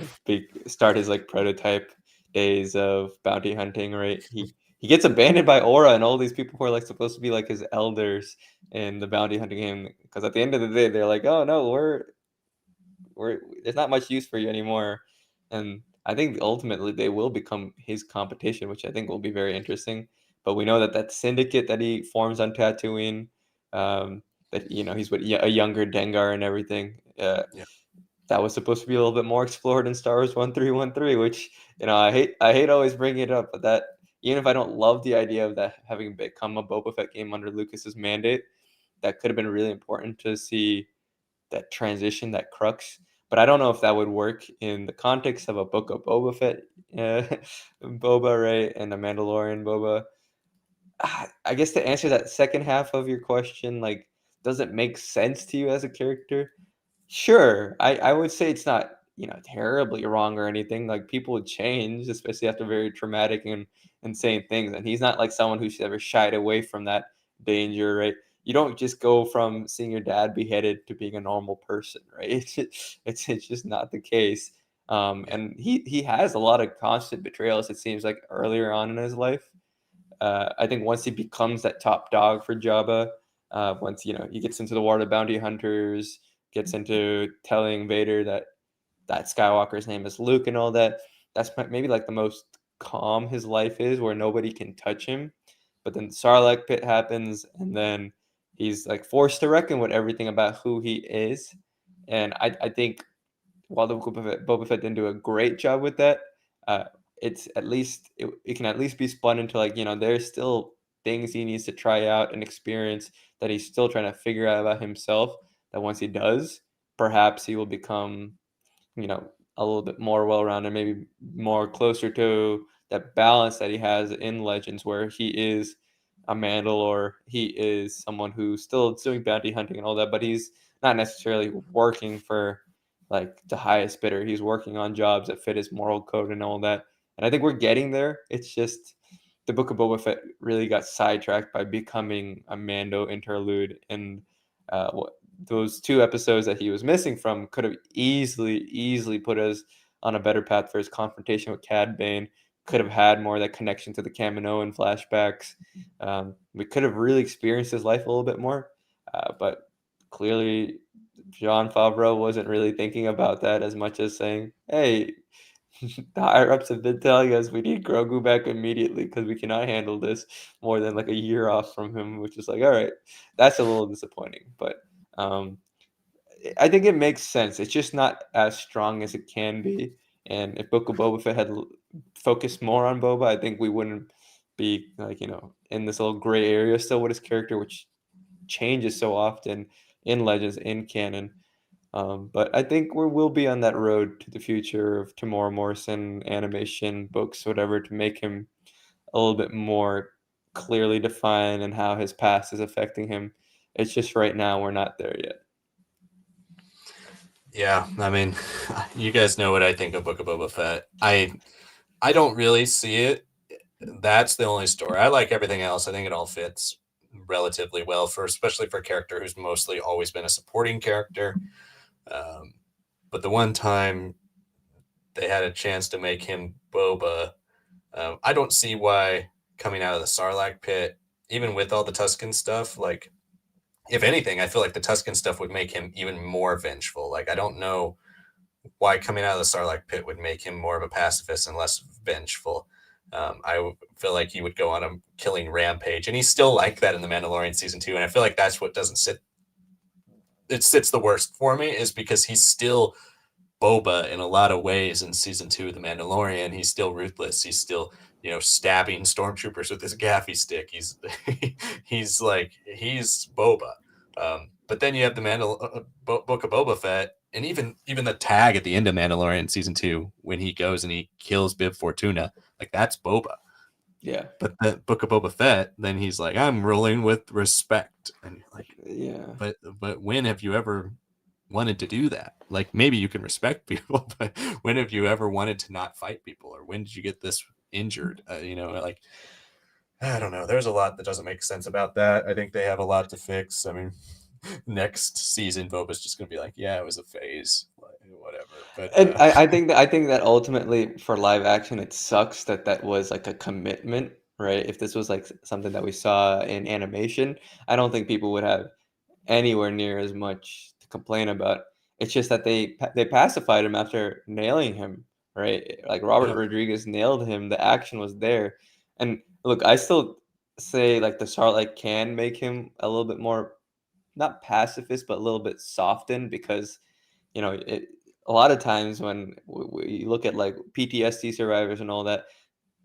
start his like prototype days of bounty hunting. Right, he gets abandoned by Aura and all these people who are like supposed to be like his elders in the bounty hunting game, because at the end of the day they're like, oh no, we're there's not much use for you anymore. And I think ultimately they will become his competition, which I think will be very interesting. But we know that syndicate that he forms on Tatooine, that he's with a younger Dengar and everything. That was supposed to be a little bit more explored in Star Wars 1313, which I hate always bringing it up, but that, even if I don't love the idea of that having become a Boba Fett game under Lucas's mandate, that could have been really important to see that transition, that crux. But I don't know if that would work in the context of a Book of Boba Fett, Boba, right, and a Mandalorian Boba. I guess to answer that second half of your question, like, does it make sense to you as a character? Sure. I would say it's not terribly wrong or anything. Like people would change, especially after very traumatic and insane things. And he's not like someone who's ever shied away from that danger, right? You don't just go from seeing your dad beheaded to being a normal person, right? It's just not the case. Yeah. And he has a lot of constant betrayals. It seems like earlier on in his life. I think once he becomes that top dog for Jabba, once he gets into the war of the bounty hunters, gets into telling Vader that Skywalker's name is Luke and all that. That's maybe like the most calm his life is, where nobody can touch him. But then Sarlacc pit happens, and then he's like forced to reckon with everything about who he is. And I think while the Boba Fett didn't do a great job with that, uh, it's at least it can at least be spun into like there's still things he needs to try out and experience that he's still trying to figure out about himself. That once he does, perhaps he will become a little bit more well-rounded, maybe more closer to that balance that he has in Legends, where he is a Mandalore, he is someone who's still doing bounty hunting and all that, but he's not necessarily working for like the highest bidder. He's working on jobs that fit his moral code and all that. And I think we're getting there. It's just the Book of Boba Fett really got sidetracked by becoming a Mando interlude, and what those 2 episodes that he was missing from could have easily put us on a better path for his confrontation with Cad Bane. Could have had more of that connection to the Kaminoan flashbacks. We could have really experienced his life a little bit more, but clearly John Favreau wasn't really thinking about that as much as saying, "Hey, the higher ups have been telling us we need Grogu back immediately because we cannot handle this more than like a year off from him," which is like, all right, that's a little disappointing. But um, I think it makes sense. It's just not as strong as it can be. And if Book of Boba Fett had focused more on Boba, I think we wouldn't be like, in this little gray area still with his character, which changes so often in Legends, in canon. But I think we'll be on that road to the future of Tamora Morrison animation books, whatever, to make him a little bit more clearly defined and how his past is affecting him. It's just right now we're not there yet. Yeah, I mean, you guys know what I think of Book of Boba Fett. I don't really see it. That's the only story. I like everything else. I think it all fits relatively well for especially for a character who's mostly always been a supporting character. Um, but the one time they had a chance to make him Boba, I don't see why coming out of the Sarlacc pit, even with all the Tusken stuff, like if anything, I feel like the Tusken stuff would make him even more vengeful. Like I don't know why coming out of the Sarlacc pit would make him more of a pacifist and less vengeful. Feel like he would go on a killing rampage, and he's still like that in the Mandalorian season 2. And I feel like that's what doesn't sit. It sits the worst for me is because he's still Boba in a lot of ways in season 2 of The Mandalorian. He's still ruthless. He's still, stabbing stormtroopers with his gaffy stick. He's Boba. But then you have the Book of Boba Fett, and even the tag at the end of Mandalorian season 2 when he goes and he kills Bib Fortuna, like that's Boba. Yeah. But the Book of Boba Fett, then he's like, I'm ruling with respect, and you're like, Yeah. but when have you ever wanted to do that? Like maybe you can respect people, but when have you ever wanted to not fight people, or when did you get this injured? Like I don't know. There's a lot that doesn't make sense about that. I think they have a lot to fix. I mean, next season, Boba's just gonna be like, yeah, it was a phase, like, whatever. But And I think that ultimately for live action, it sucks that that was like a commitment, right? If this was like something that we saw in animation, I don't think people would have anywhere near as much to complain about. It's just that they pacified him after nailing him, right? Like Robert yeah, Rodriguez nailed him. The action was there, and look, I still say like the Starlight can make him a little bit more not pacifist, but a little bit softened because a lot of times when we look at like PTSD survivors and all that,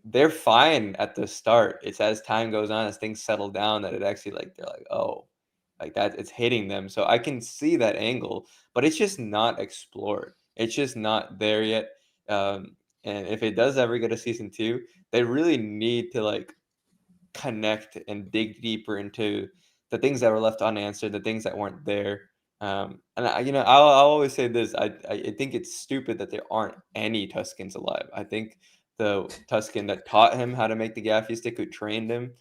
they're fine at the start. It's as time goes on, as things settle down, that it actually like they're like, oh, like that it's hitting them. So I can see that angle, but it's just not explored. It's just not there yet. And if it does ever get a season 2, they really need to like connect and dig deeper into the things that were left unanswered, the things that weren't there. And I'll always say this: I think it's stupid that there aren't any Tuscans alive. I think the Tuscan that taught him how to make the gaffy stick, who trained him,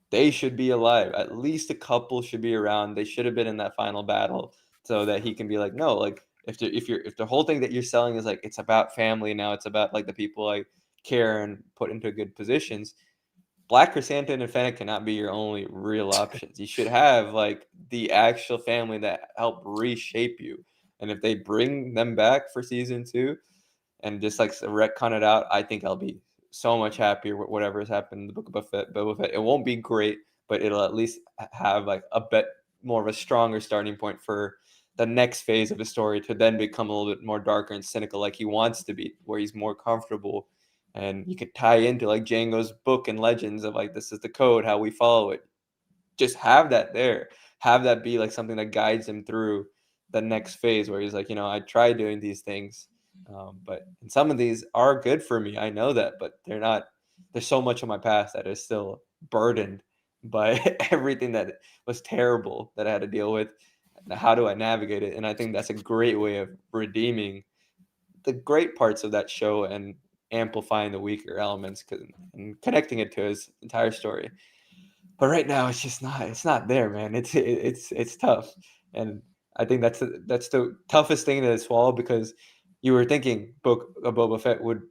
they should be alive. At least a couple should be around. They should have been in that final battle so that he can be like, no, like if the whole thing that you're selling is like it's about family now, it's about like the people I care and put into good positions. Black Chrysanthemum and Fennec cannot be your only real options. You should have like the actual family that help reshape you. And if they bring them back for season 2 and just like retcon it out, I think I'll be so much happier with whatever has happened in the Book of Boba Fett. It won't be great, but it'll at least have like a bit more of a stronger starting point for the next phase of the story to then become a little bit more darker and cynical, like he wants to be, where he's more comfortable. And you could tie into like Django's book and legends of like, this is the code, how we follow it. Just have that there. Have that be like something that guides him through the next phase where he's like, I tried doing these things, but some of these are good for me. I know that, but they're not. There's so much of my past that is still burdened by everything that was terrible that I had to deal with. How do I navigate it? And I think that's a great way of redeeming the great parts of that show and amplifying the weaker elements and connecting it to his entire story. But right now, it's not there, man. It's tough, and I think that's the toughest thing to swallow, because you were thinking Book of Boba Fett would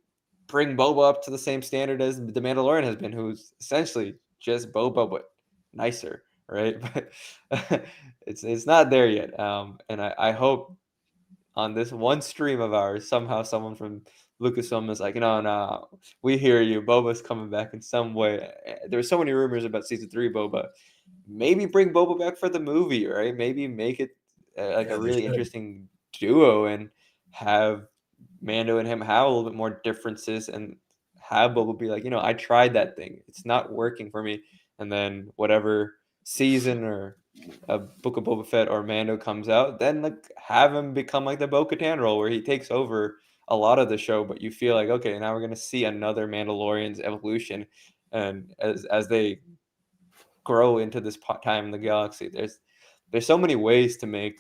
bring Boba up to the same standard as the Mandalorian has been, who's essentially just Boba but nicer, right? But it's not there yet, and I hope on this one stream of ours, somehow someone from Lucasfilm is like, no, no, we hear you. Boba's coming back in some way. There's so many rumors about season 3 Boba. Maybe bring Boba back for the movie, right? Maybe make it like Yeah, a they really should. interesting duo and have Mando and him have a little bit more differences and have Boba be like, I tried that thing. It's not working for me. And then whatever season or a Book of Boba Fett or Mando comes out, then like have him become like the Bo-Katan role where he takes over a lot of the show, but you feel like, okay, now we're gonna see another Mandalorian's evolution, and as they grow into this time in the galaxy, there's so many ways to make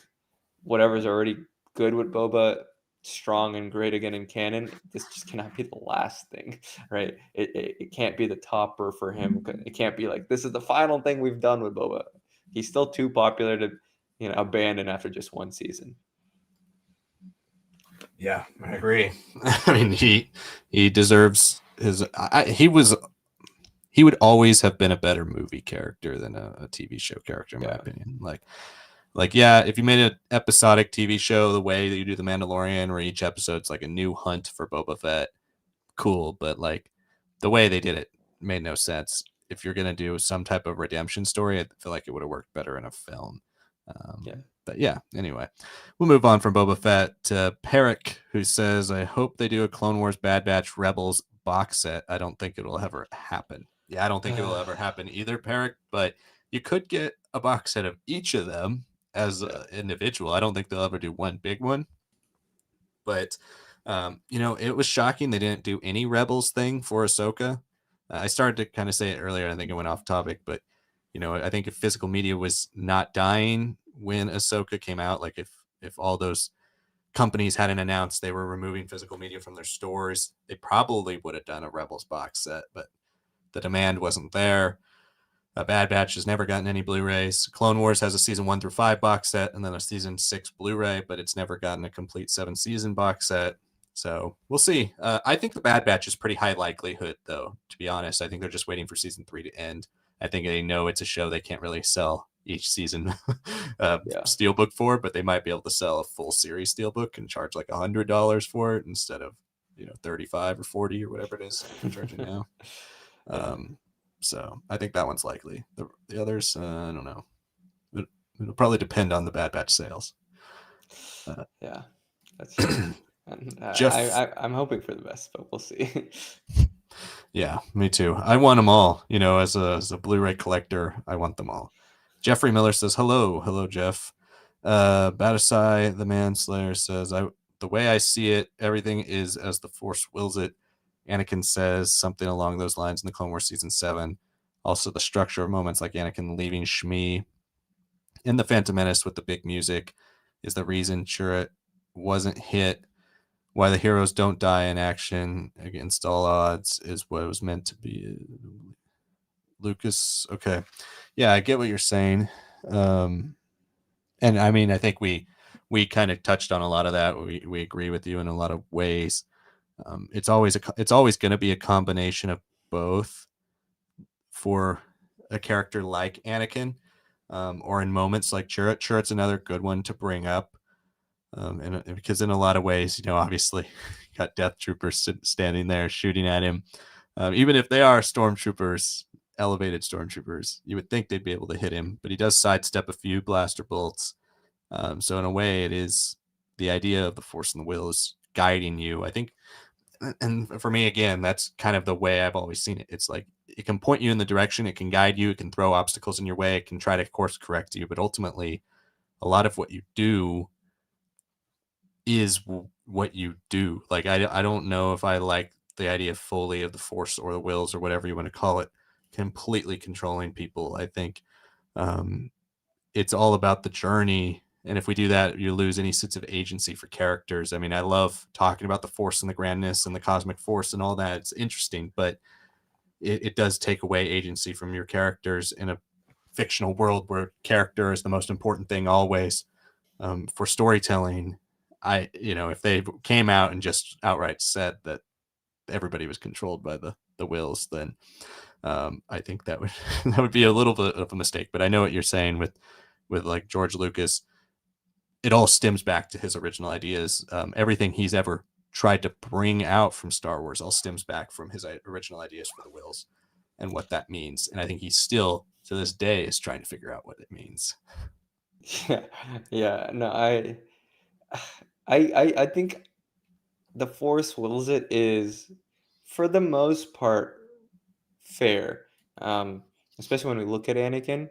whatever's already good with Boba strong and great again in canon. This just cannot be the last thing, right? It can't be the topper for him. It can't be like, this is the final thing we've done with Boba. He's still too popular to abandon after just one season. Yeah, I agree. I mean, he deserves his. He would always have been a better movie character than a TV show character, in my opinion. Like yeah, if you made an episodic TV show the way that you do The Mandalorian, where each episode's like a new hunt for Boba Fett, cool. But like the way they did it made no sense. If you're gonna do some type of redemption story, I feel like it would have worked better in a film. Yeah. But yeah, anyway, we'll move on from Boba Fett to Perrick, who says, I hope they do a Clone Wars Bad Batch Rebels box set. I don't think it'll ever happen. Yeah, I don't think it'll ever happen either, Perrick, but you could get a box set of each of them as an individual. I don't think they'll ever do one big one. But, it was shocking they didn't do any Rebels thing for Ahsoka. I started to kind of say it earlier, and I think it went off topic, but I think if physical media was not dying when Ahsoka came out, like if all those companies hadn't announced they were removing physical media from their stores, they probably would have done a Rebels box set, but the demand wasn't there. Bad Batch has never gotten any Blu-rays. Clone Wars has a season 1 through 5 box set and then a season 6 Blu-ray, but it's never gotten a complete 7-season box set. So we'll see. I think the Bad Batch is pretty high likelihood, though, to be honest. I think they're just waiting for season 3 to end. I think they know it's a show they can't really sell each season steelbook for, but they might be able to sell a full series steelbook and charge like $100 for it instead of 35 or 40 or whatever it is they're charging now. So I think that one's likely. The others, I don't know. It'll probably depend on the Bad Batch sales. Yeah, that's true. And, I'm hoping for the best, but we'll see. Yeah, me too. I want them all. As a Blu-ray collector, I want them all. Jeffrey Miller says, hello, Jeff. Batasai, the Manslayer, says, the way I see it, everything is as the Force wills it. Anakin says something along those lines in the Clone Wars Season 7. Also, the structure of moments like Anakin leaving Shmi in the Phantom Menace with the big music is the reason Chirrut wasn't hit. Why the heroes don't die in action against all odds is what it was meant to be. Lucas, okay, yeah, I get what you're saying, and I mean, I think we kind of touched on a lot of that. We agree with you in a lot of ways. It's always going to be a combination of both for a character like Anakin, or in moments like Chirrut. Chirrut's another good one to bring up, and because in a lot of ways, obviously, got Death Troopers standing there shooting at him. Even if they are stormtroopers, elevated stormtroopers, you would think they'd be able to hit him, but he does sidestep a few blaster bolts. So in a way, it is the idea of the Force and the Will is guiding you. I think, and for me, again, that's kind of the way I've always seen it. It's like it can point you in the direction, it can guide you, it can throw obstacles in your way, it can try to course correct you, but ultimately, a lot of what you do is what you do. Like I don't know if I like the idea fully of the Force or the Wills or whatever you want to call it completely controlling people. I think um, it's all about the journey. And if we do that, you lose any sense of agency for characters. I mean, I love talking about the Force and the grandness and the cosmic force and all that. It's interesting, but it does take away agency from your characters in a fictional world where character is the most important thing always. For storytelling, if they came out and just outright said that everybody was controlled by the wills, then I think that would that would be a little bit of a mistake. But I know what you're saying with like George Lucas. It all stems back to his original ideas. Everything he's ever tried to bring out from Star Wars all stems back from his original ideas for the wills and what that means. And I think he's still to this day is trying to figure out what it means. Yeah, yeah. No, I think the Force wills it is, for the most part, fair. Um, Especially when we look at Anakin.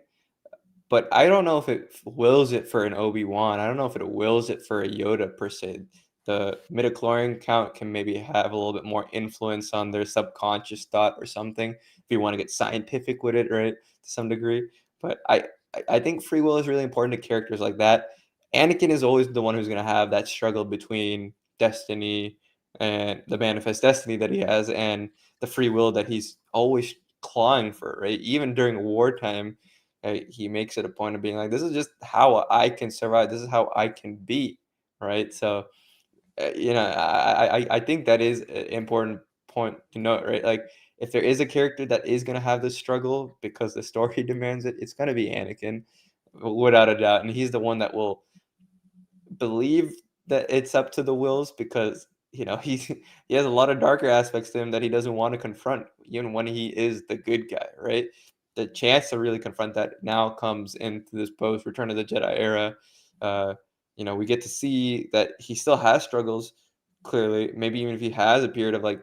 But I don't know if it wills it for an Obi-Wan. I don't know if it wills it for a Yoda per se. The midichlorian count can maybe have a little bit more influence on their subconscious thought or something, if you want to get scientific with it, right, to some degree. But I think free will is really important to characters like that. Anakin is always the one who's going to have that struggle between destiny and the manifest destiny that he has and the free will that he's always clawing for, right? Even during wartime, he makes it a point of being like, this is just how I can survive. This is how I can be, right? So, I think that is an important point to note, right? Like, if there is a character that is going to have this struggle because the story demands it, it's going to be Anakin, without a doubt. And he's the one that will believe that it's up to the wills because he has a lot of darker aspects to him that he doesn't want to confront even when he is the good guy, right? The chance to really confront that now comes into this post Return of the Jedi era. uh we get to see that he still has struggles, clearly. Maybe even if he has a period of like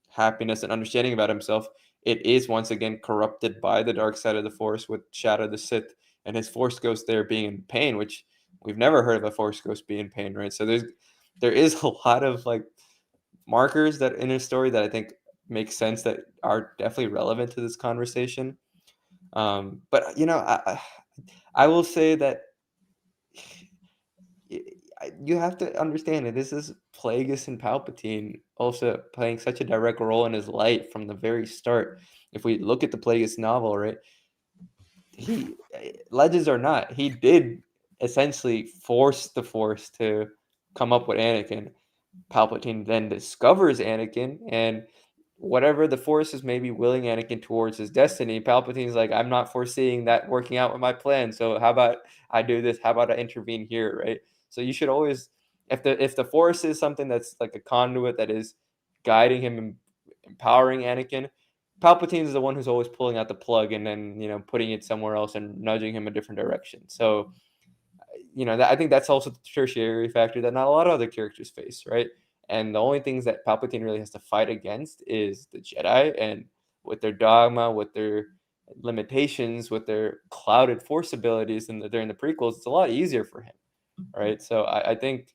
happiness and understanding about himself, it is once again corrupted by the dark side of the Force with Shadow the Sith and his Force ghost there being in pain, which we've never heard of a Force ghost being in pain, right? So there is a lot of like markers that in his story that I think make sense, that are definitely relevant to this conversation. But I will say that you have to understand that this is Plagueis and Palpatine also playing such a direct role in his life from the very start. If we look at the Plagueis novel, right, he, legends or not, he did essentially force the Force to come up with Anakin. Palpatine then discovers Anakin, and whatever the Force is maybe willing Anakin towards his destiny, Palpatine's like, I'm not foreseeing that working out with my plan. So how about I do this? How about I intervene here, right? So you should always, if the Force is something that's like a conduit that is guiding him and empowering Anakin, Palpatine is the one who's always pulling out the plug and then putting it somewhere else and nudging him a different direction. So I think that's also the tertiary factor that not a lot of other characters face, right? And the only things that Palpatine really has to fight against is the Jedi, and with their dogma, with their limitations, with their clouded Force abilities during the prequels, it's a lot easier for him, right? So I think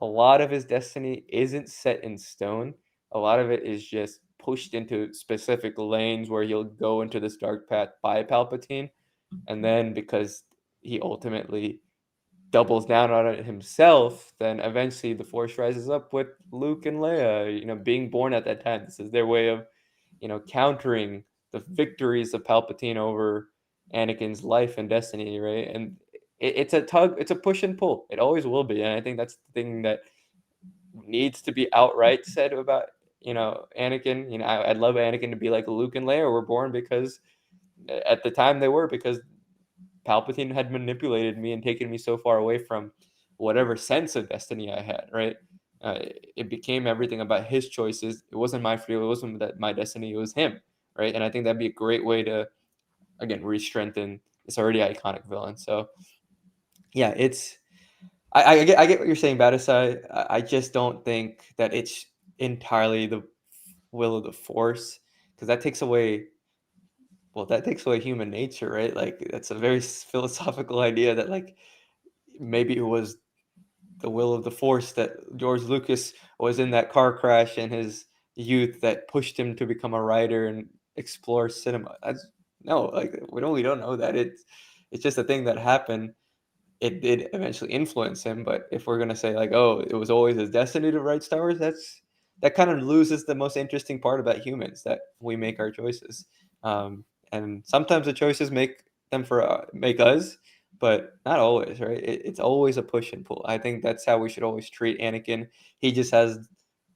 a lot of his destiny isn't set in stone. A lot of it is just pushed into specific lanes where he'll go into this dark path by Palpatine, and then because he ultimately doubles down on it himself, then eventually the Force rises up with Luke and Leia, being born at that time. This is their way of, countering the victories of Palpatine over Anakin's life and destiny, right? And it's a tug, it's a push and pull. It always will be, and I think that's the thing that needs to be outright said about Anakin. I'd love Anakin to be like Luke and Leia were born because at the time they were, because Palpatine had manipulated me and taken me so far away from whatever sense of destiny I had, right? It became everything about his choices. It wasn't my free will. It wasn't that my destiny. It was him, right? And I think that'd be a great way to, again, re-strengthen this already iconic villain. So, yeah, I get what you're saying, Batasai. I just don't think that it's entirely the will of the Force, because that takes away human nature, right? Like that's a very philosophical idea that like maybe it was the will of the Force that George Lucas was in that car crash in his youth that pushed him to become a writer and explore cinema. That's no, like we don't know that. It's just a thing that happened. It did eventually influence him, but if we're gonna say like, oh, it was always his destiny to write Star Wars, that kind of loses the most interesting part about humans, that we make our choices, and sometimes the choices make us, but not always, right? It's always a push and pull. I think that's how we should always treat Anakin. He just has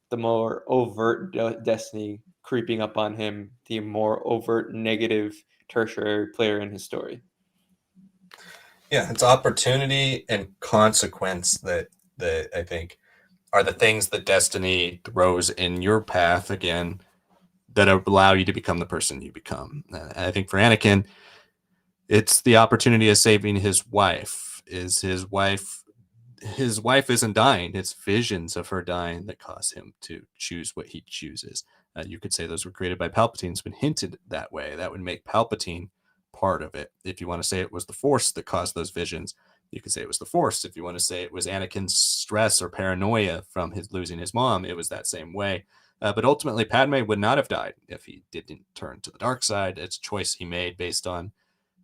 the more overt destiny creeping up on him, the more overt negative tertiary player in his story. Yeah, it's opportunity and consequence that I think are the things that destiny throws in your path again that allow you to become the person you become. I think for Anakin, it's the opportunity of saving his wife. His wife isn't dying. It's visions of her dying that cause him to choose what he chooses. You could say those were created by Palpatine. It's been hinted that way. That would make Palpatine part of it. If you want to say it was the Force that caused those visions, you could say it was the Force. If you want to say it was Anakin's stress or paranoia from his losing his mom, it was that same way. But ultimately, Padme would not have died if he didn't turn to the dark side. It's a choice he made based on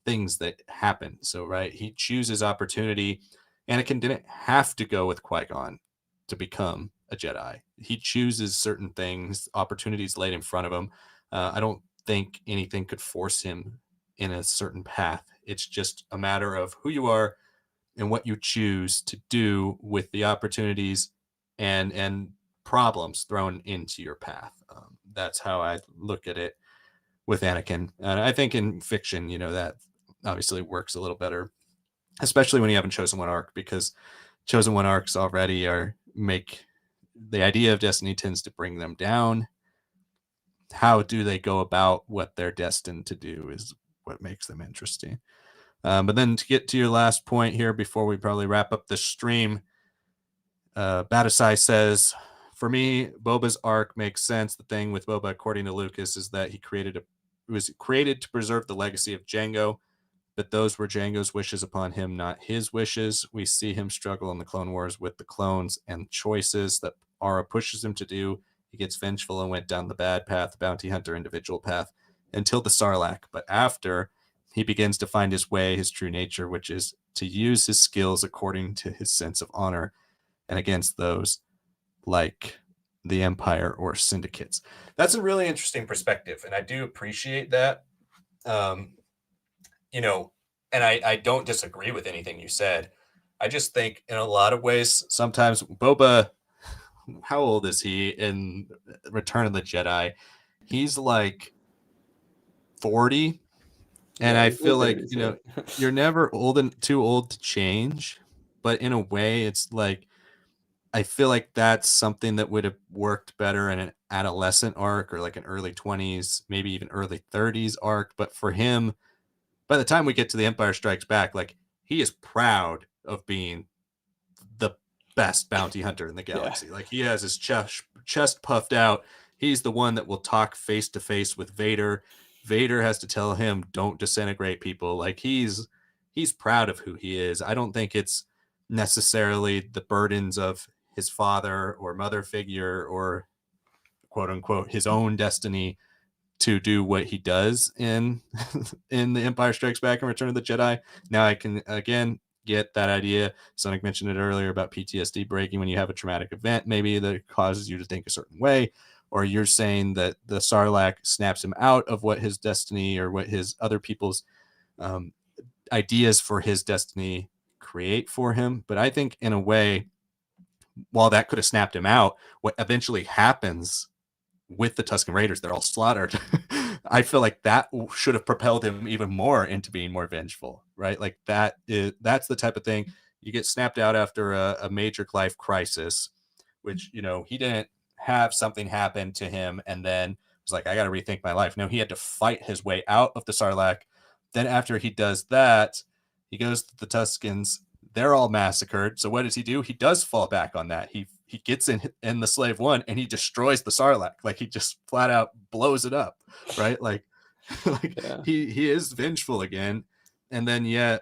things that happen. So, right, he chooses opportunity. Anakin didn't have to go with Qui-Gon to become a Jedi. He chooses certain things, opportunities laid in front of him. I don't think anything could force him in a certain path. It's just a matter of who you are and what you choose to do with the opportunities and problems thrown into your path. That's how I look at it with Anakin. And I think in fiction, that obviously works a little better, especially when you haven't chosen one arc, because chosen one arcs already are make the idea of destiny tends to bring them down. How do they go about what they're destined to do is what makes them interesting. But then to get to your last point here before we probably wrap up the stream, Batasai says, for me, Boba's arc makes sense. The thing with Boba, according to Lucas, is that it was created to preserve the legacy of Jango, but those were Jango's wishes upon him, not his wishes. We see him struggle in the Clone Wars with the clones and choices that Aura pushes him to do. He gets vengeful and went down the bad path, the bounty hunter individual path, until the Sarlacc. But after, he begins to find his way, his true nature, which is to use his skills according to his sense of honor and against those like the Empire or syndicates. That's a really interesting perspective, and I do appreciate that. Um, and I don't disagree with anything you said. I just think in a lot of ways, sometimes Boba, how old is he in Return of the Jedi? He's like 40. And Yeah, I he's feel mid like, 30s. Yeah. you're never too old to change. But in a way, it's like, I feel like that's something that would have worked better in an adolescent arc or like an early 20s, maybe even early 30s arc. But for him, by the time we get to the Empire Strikes Back, like he is proud of being the best bounty hunter in the Yeah. galaxy. Like he has his chest puffed out. He's the one that will talk face to face with Vader. Vader has to tell him, "Don't disintegrate people." Like he's proud of who he is. I don't think it's necessarily the burdens of his father or mother figure or quote unquote his own destiny to do what he does in in the Empire Strikes Back and Return of the Jedi. Now I can again get that idea. Sonic mentioned it earlier about PTSD breaking when you have a traumatic event, maybe that causes you to think a certain way. Or you're saying that the Sarlacc snaps him out of what his destiny or what his other people's um, ideas for his destiny create for him. But I think, in a way, while that could have snapped him out, what eventually happens with the Tusken Raiders, they're all slaughtered. I feel like that should have propelled him even more into being more vengeful, right? Like that's the type of thing you get snapped out after a major life crisis, which he didn't have something happen to him and then was like, I got to rethink my life. No, he had to fight his way out of the Sarlacc. Then after he does that, he goes to the Tuskens. They're all massacred. So what does he do? He does fall back on that. He gets in the Slave One and he destroys the Sarlacc. Like he just flat out blows it up, right? Like like Yeah. he is vengeful again, and then yet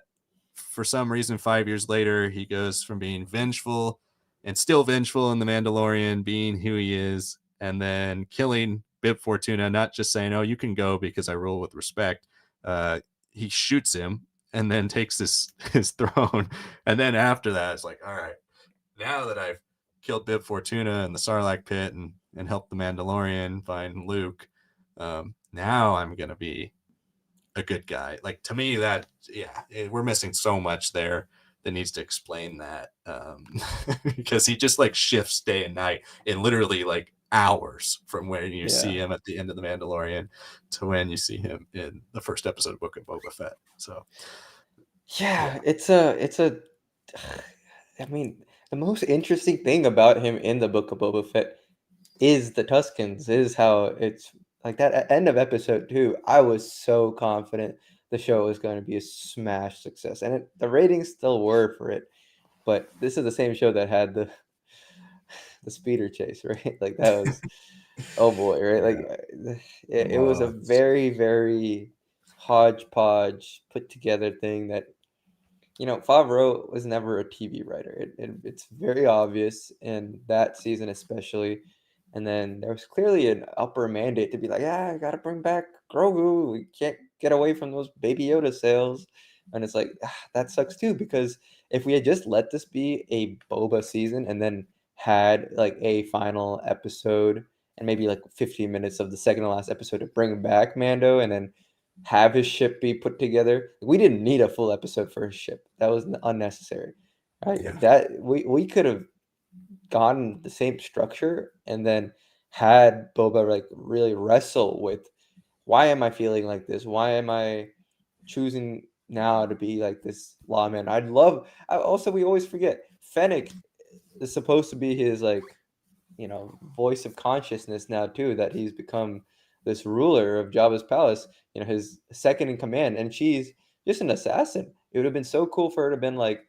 for some reason 5 years later he goes from being vengeful and still vengeful in the Mandalorian, being who he is, and then killing Bib Fortuna, not just saying, "Oh, you can go because I rule with respect." He shoots him and then takes his throne, and then after that, it's like, all right, now that I've killed Bib Fortuna in the Sarlacc pit and helped the Mandalorian find Luke, now I'm gonna be a good guy. Like, to me, that we're missing so much there that needs to explain that, because he just like shifts day and night in literally like hours from when you see Yeah. him at the end of the Mandalorian to when you see him in the first episode of Book of Boba Fett. So yeah, Yeah, it's a I mean, the most interesting thing about him in the Book of Boba Fett is the Tuskens, is how it's like that end of episode 2. I was so confident the show was going to be a smash success, and the ratings still were for it. But this is the same show that had the speeder chase, right? Like that was, oh boy, right? Like yeah. it was a very, very hodgepodge put together thing that Favreau was never a TV writer. It's very obvious in that season, especially. And then there was clearly an upper mandate to be like, yeah, I got to bring back Grogu. We can't get away from those Baby Yoda sales. And it's like, that sucks too, because if we had just let this be a Boba season and then had like a final episode and maybe like 15 minutes of the second to last episode to bring back Mando and then have his ship be put together. We didn't need a full episode for his ship. That was unnecessary. Right? Yeah. That we could have gotten the same structure and then had Boba like really wrestle with, why am I feeling like this? Why am I choosing now to be like this lawman? Also, we always forget Fennec is supposed to be his like voice of consciousness now too, that he's become this ruler of Jabba's palace, his second in command, and she's just an assassin. It would have been so cool for her to have been like,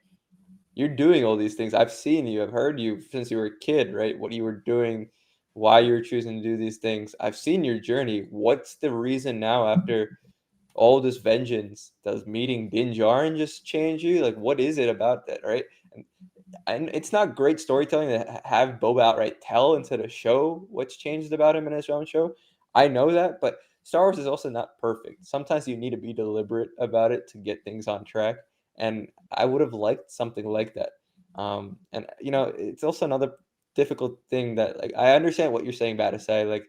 you're doing all these things. I've seen you, I've heard you since you were a kid, right? What you were doing, why you were choosing to do these things. I've seen your journey. What's the reason now after all this vengeance? Does meeting Din Djarin just change you? Like, what is it about that, right? And it's not great storytelling to have Boba outright tell instead of show what's changed about him in his own show. I know that, but Star Wars is also not perfect. Sometimes you need to be deliberate about it to get things on track, and I would have liked something like that. And it's also another difficult thing that, like, I understand what you're saying, Batasai. Like,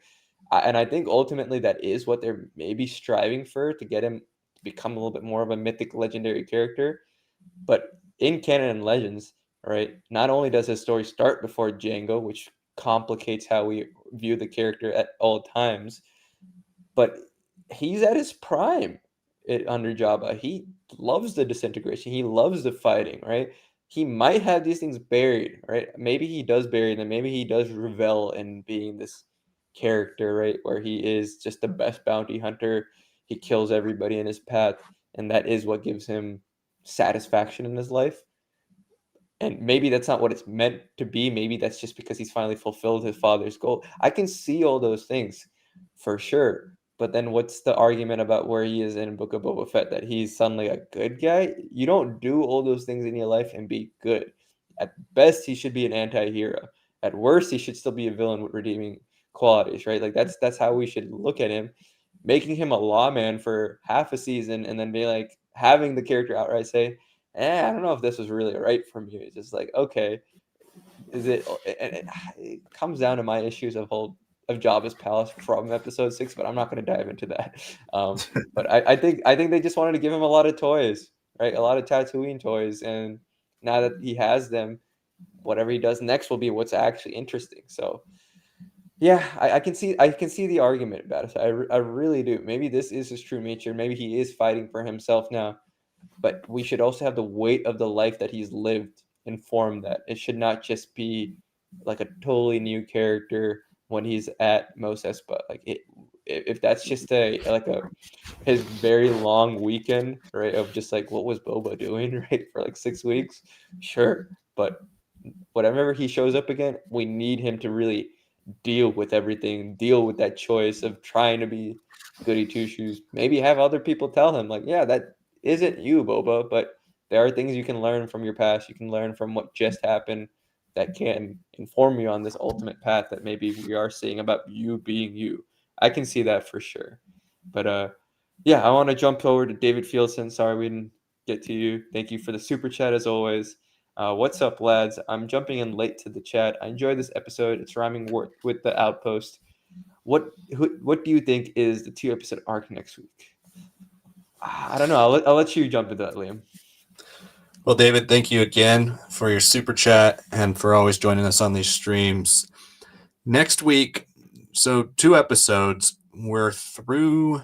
and I think ultimately that is what they're maybe striving for, to get him to become a little bit more of a mythic, legendary character. But in canon and legends, right, not only does his story start before Django, which complicates how we view the character at all times, but he's at his prime under Jabba. He loves the disintegration. He loves the fighting, right? He might have these things buried, right? Maybe he does bury them. Maybe he does revel in being this character, right, where he is just the best bounty hunter. He kills everybody in his path, and that is what gives him satisfaction in his life. And maybe that's not what it's meant to be. Maybe that's just because he's finally fulfilled his father's goal. I can see all those things for sure. But then what's the argument about where he is in Book of Boba Fett, that he's suddenly a good guy? You don't do all those things in your life and be good. At best, he should be an anti-hero. At worst, he should still be a villain with redeeming qualities, right? Like that's how we should look at him. Making him a lawman for half a season and then be like having the character outright say, I don't know if this was really right for me. It's just like, okay, is it? It comes down to my issues of Jabba's palace from episode 6, but I'm not going to dive into that. But I think they just wanted to give him a lot of toys, right? A lot of Tatooine toys, and now that he has them, whatever he does next will be what's actually interesting. So yeah, I can see the argument about it. I really do. Maybe this is his true nature. Maybe he is fighting for himself now, but we should also have the weight of the life that he's lived inform that. It should not just be like a totally new character when he's at Mos Espa. Like it, if that's just a his very long weekend, right? Of just like what was Boba doing, right, for like 6 weeks, sure. But whenever he shows up again, we need him to really deal with everything, deal with that choice of trying to be goody two shoes. Maybe have other people tell him, like, yeah, that isn't you, Boba, but there are things you can learn from your past. You can learn from what just happened that can inform you on this ultimate path that maybe we are seeing about you being you. I can see that for sure. But yeah, I want to jump over to David Fieldson. Sorry we didn't get to you. Thank you for the super chat as always. What's up, lads? I'm jumping in late to the chat. I enjoy this episode. It's rhyming with the outpost. What do you think is the 2 episode arc next week? I don't know. I'll let you jump into that, Liam. Well, David, thank you again for your super chat and for always joining us on these streams. Next week, so 2 episodes, we're through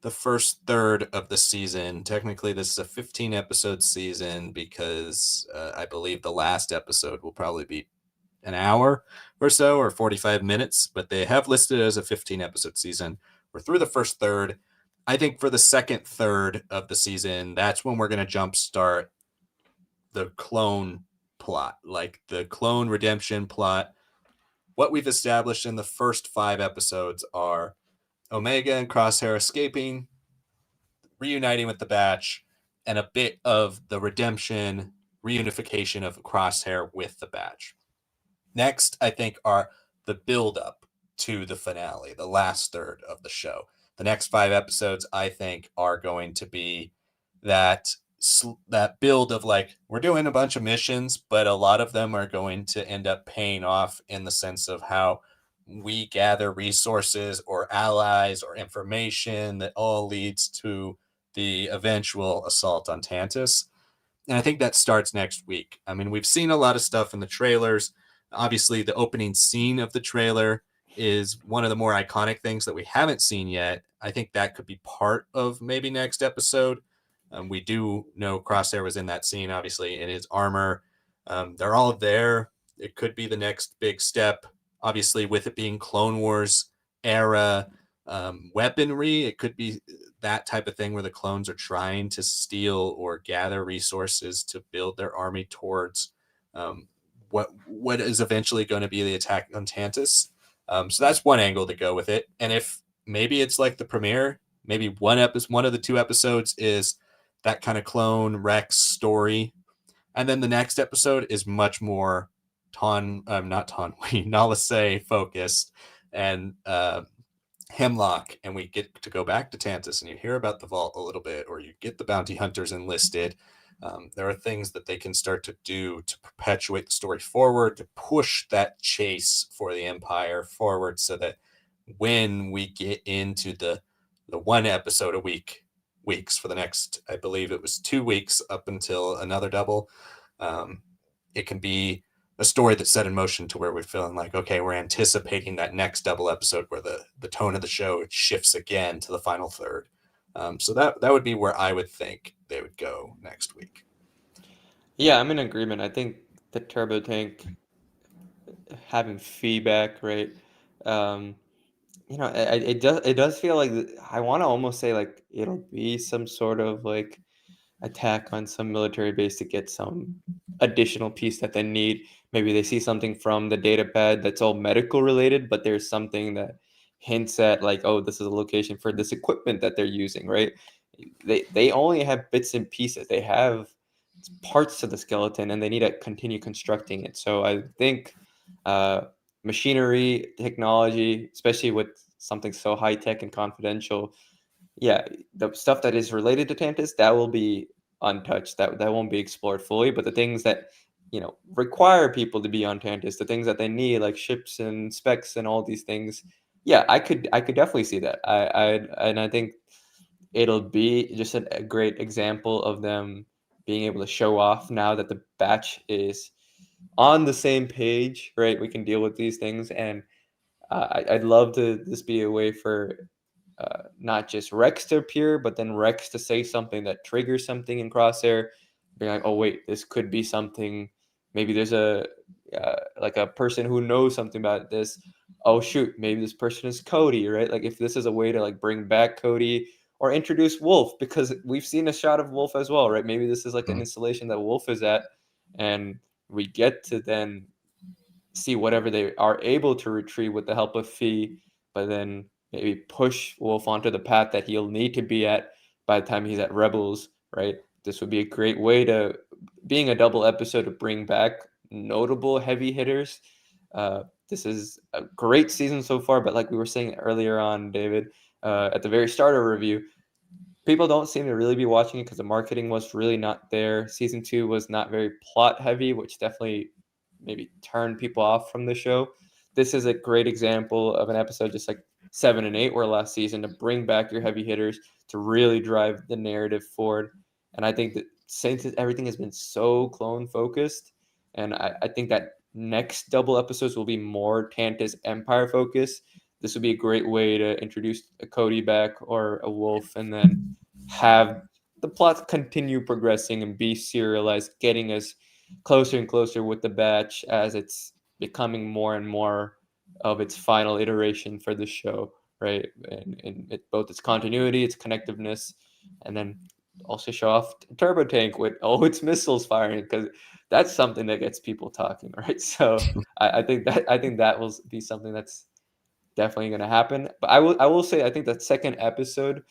the first third of the season. Technically, this is a 15 episode season because I believe the last episode will probably be an hour or so, or 45 minutes, but they have listed it as a 15 episode season. We're through the first third. I think for the second third of the season, that's when we're going to jumpstart the clone plot, like the clone redemption plot. What we've established in the first 5 episodes are Omega and Crosshair escaping, reuniting with the Batch, and a bit of the redemption, reunification of Crosshair with the Batch. Next, I think, are the build up to the finale, the last third of the show. The next 5 episodes, I think, are going to be that build of like, we're doing a bunch of missions, but a lot of them are going to end up paying off in the sense of how we gather resources or allies or information that all leads to the eventual assault on Tantus. And I think that starts next week. I mean, we've seen a lot of stuff in the trailers. Obviously, the opening scene of the trailer is one of the more iconic things that we haven't seen yet. I think that could be part of maybe next episode. We do know Crosshair was in that scene, obviously, in his armor. They're all there. It could be the next big step. Obviously, with it being Clone Wars era weaponry, it could be that type of thing where the clones are trying to steal or gather resources to build their army towards what is eventually going to be the attack on Tantus. So that's one angle to go with it. And if maybe it's like the premiere, maybe one of the 2 episodes is that kind of clone Rex story, and then the next episode is much more Nala Se focused and Hemlock, and we get to go back to Tantus, and you hear about the vault a little bit, or you get the bounty hunters enlisted. There are things that they can start to do to perpetuate the story forward, to push that chase for the Empire forward, so that when we get into the 1 episode a weeks for the next, I believe it was 2 weeks up until another double, it can be a story that's set in motion to where we're feeling like, okay, we're anticipating that next double episode where the tone of the show shifts again to the final third. So that would be where I would think they would go next week. Yeah, I'm in agreement. I think the turbo tank having feedback, right? Um, it does feel like I want to almost say like it'll be some sort of like attack on some military base to get some additional piece that they need. Maybe they see something from the data pad that's all medical related, but there's something that hints at like, oh, this is a location for this equipment that they're using, right? They only have bits and pieces. They have parts to the skeleton and they need to continue constructing it. So I think uh, machinery, technology, especially with something so high tech and confidential, yeah, the stuff that is related to Tantus, that will be untouched, that won't be explored fully. But the things that require people to be on Tantus, the things that they need, like ships and specs and all these things, yeah, I could definitely see that. I think it'll be just a great example of them being able to show off now that the batch is on the same page, right? We can deal with these things, and I'd love to this be a way for not just Rex to appear, but then Rex to say something that triggers something in Crosshair, being like, "Oh wait, this could be something. Maybe there's a like a person who knows something about this. Oh shoot, maybe this person is Cody, right? Like if this is a way to like bring back Cody or introduce Wolf, because we've seen a shot of Wolf as well, right? Maybe this is like an Mhm. installation that Wolf is at, and we get to then see whatever they are able to retrieve with the help of Fee, but then maybe push Wolf onto the path that he'll need to be at by the time he's at Rebels, right? This would be a great way to, being a double episode, to bring back notable heavy hitters. This is a great season so far, but like we were saying earlier on, David, at the very start of our review, people don't seem to really be watching it because the marketing was really not there. Season 2 was not very plot heavy, which definitely maybe turned people off from the show. This is a great example of an episode just like 7 and 8 were last season, to bring back your heavy hitters to really drive the narrative forward. And I think that since everything has been so clone focused, and I think that next double episodes will be more Tantus Empire focused. This would be a great way to introduce a Cody back or a Wolf, and then have the plot continue progressing and be serialized, getting us closer and closer with the batch as it's becoming more and more of its final iteration for the show, right? And both its continuity, its connectiveness, and then also show off Turbo Tank with all its missiles firing, because that's something that gets people talking, right? So I think that will be something that's definitely going to happen. But I will say I think that second episode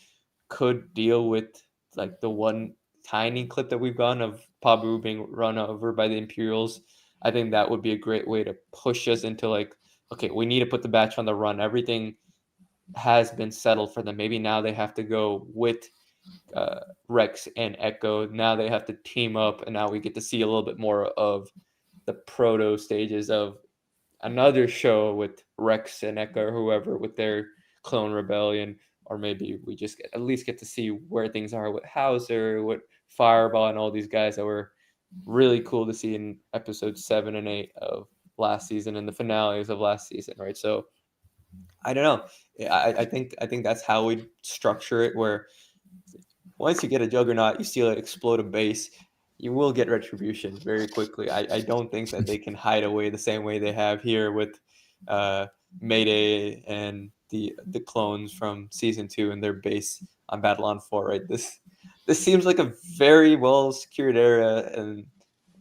could deal with like the one tiny clip that we've gotten of Pabu being run over by the Imperials. I think that would be a great way to push us into like, okay, we need to put the batch on the run. Everything has been settled for them. Maybe now they have to go with Rex and Echo. Now they have to team up, and now we get to see a little bit more of the proto stages of another show with Rex and Echo or whoever with their clone rebellion, or maybe we just at least get to see where things are with Hauser, with Fireball, and all these guys that were really cool to see in episodes 7 and 8 of last season and the finales of last season, right? So I don't know. I think that's how we structure it. Where once you get a Juggernaut, you steal it, explode a base, you will get retribution very quickly. I don't think that they can hide away the same way they have here with uh, Mayday and the clones from season 2 and their base on Babylon 4. Right, this seems like a very well secured area, and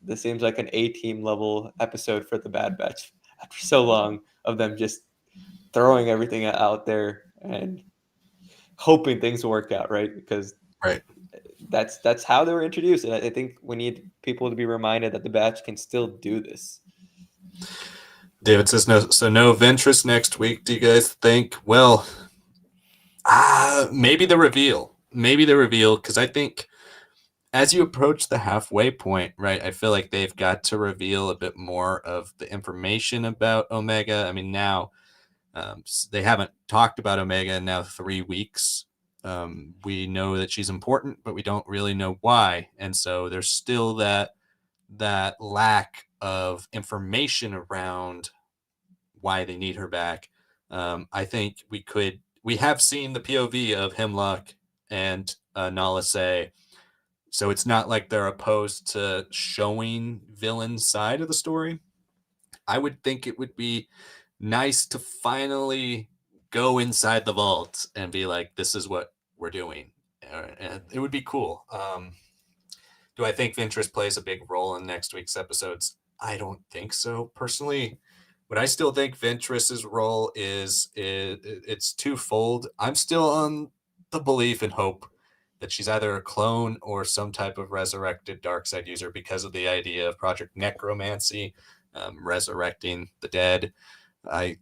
this seems like an A team level episode for the Bad Batch after so long of them just throwing everything out there and hoping things work out, right? Because Right. that's how they were introduced, and I think we need people to be reminded that the batch can still do this. David says no. So no Ventress next week. Do you guys think? Well, maybe the reveal. Maybe the reveal, because I think as you approach the halfway point, right? I feel like they've got to reveal a bit more of the information about Omega. I mean, now they haven't talked about Omega in now 3 weeks. We know that she's important, but we don't really know why, and so there's still that lack of information around why they need her back. I think we have seen the POV of Hemlock and Nala say, so it's not like they're opposed to showing villain side of the story. I would think it would be nice to finally go inside the vault and be like, this is what we're doing. And it would be cool. Do I think Ventress plays a big role in next week's episodes? I don't think so. Personally, but I still think Ventress's role is it's twofold. I'm still on the belief and hope that she's either a clone or some type of resurrected dark side user because of the idea of Project Necromancy, resurrecting the dead. I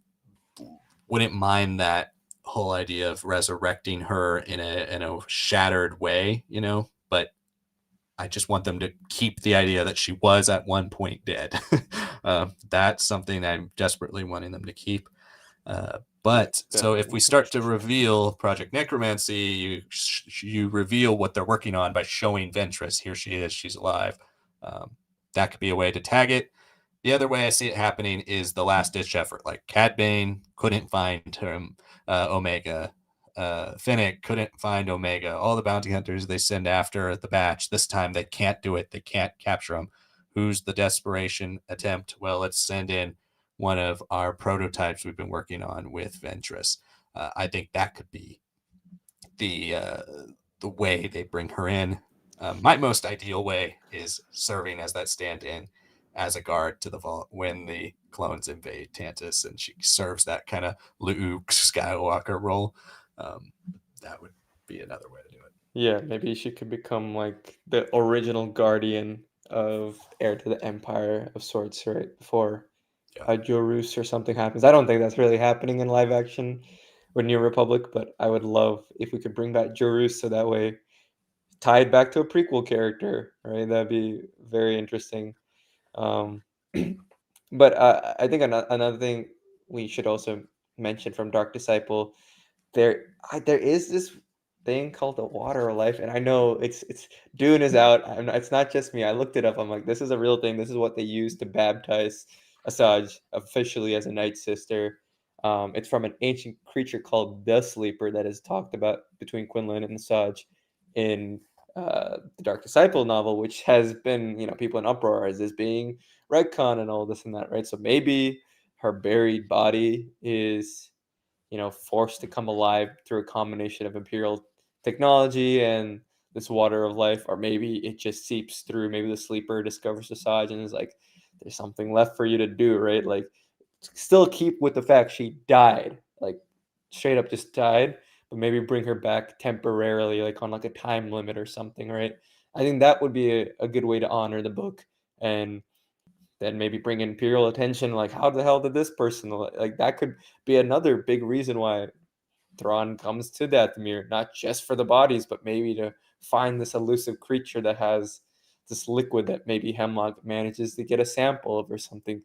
wouldn't mind that whole idea of resurrecting her in a shattered way, but I just want them to keep the idea that she was at one point dead. That's something I'm desperately wanting them to keep. But so if we Definitely. start to reveal Project Necromancy, you reveal what they're working on by showing Ventress. Here she is. She's alive. Um, that could be a way to tag it. The other way I see it happening is the last ditch effort. Like Cad Bane couldn't find him, Omega. Finnick couldn't find Omega. All the bounty hunters they send after the batch, this time they can't do it. They can't capture them. Who's the desperation attempt? Well, let's send in one of our prototypes we've been working on with Ventress. I think that could be the uh, the way they bring her in. My most ideal way is serving as that stand-in as a guard to the vault when the clones invade Tantus, and she serves that kind of Luke Skywalker role. Um, that would be another way to do it. Yeah, maybe she could become like the original guardian of heir to the empire of sorts, right? Before Yeah, Jorus or something happens. I don't think that's really happening in live action with New Republic, but I would love if we could bring back Jorus so that way tied back to a prequel character, right? That'd be very interesting. Um, but I think another thing we should also mention from Dark Disciple, there is this thing called the Water of Life, and I know it's Dune is out. It's not just me. I looked it up. I'm like, this is a real thing. This is what they use to baptize Asajj officially as a Night Sister. It's from an ancient creature called the Sleeper that is talked about between Quinlan and Asajj in the Dark Disciple novel, which has been, people in uproar as this being retcon and all this and that, right? So maybe her buried body is, forced to come alive through a combination of Imperial technology and this water of life, or maybe it just seeps through. Maybe the sleeper discovers the Asajj and is like, there's something left for you to do, right? Like, still keep with the fact she died, like straight up just died, but maybe bring her back temporarily, like on like a time limit or something, right? I think that would be a good way to honor the book, and then maybe bring Imperial attention. Like, how the hell did this person, like that could be another big reason why Thrawn comes to Dathomir, not just for the bodies, but maybe to find this elusive creature that has this liquid that maybe Hemlock manages to get a sample of or something.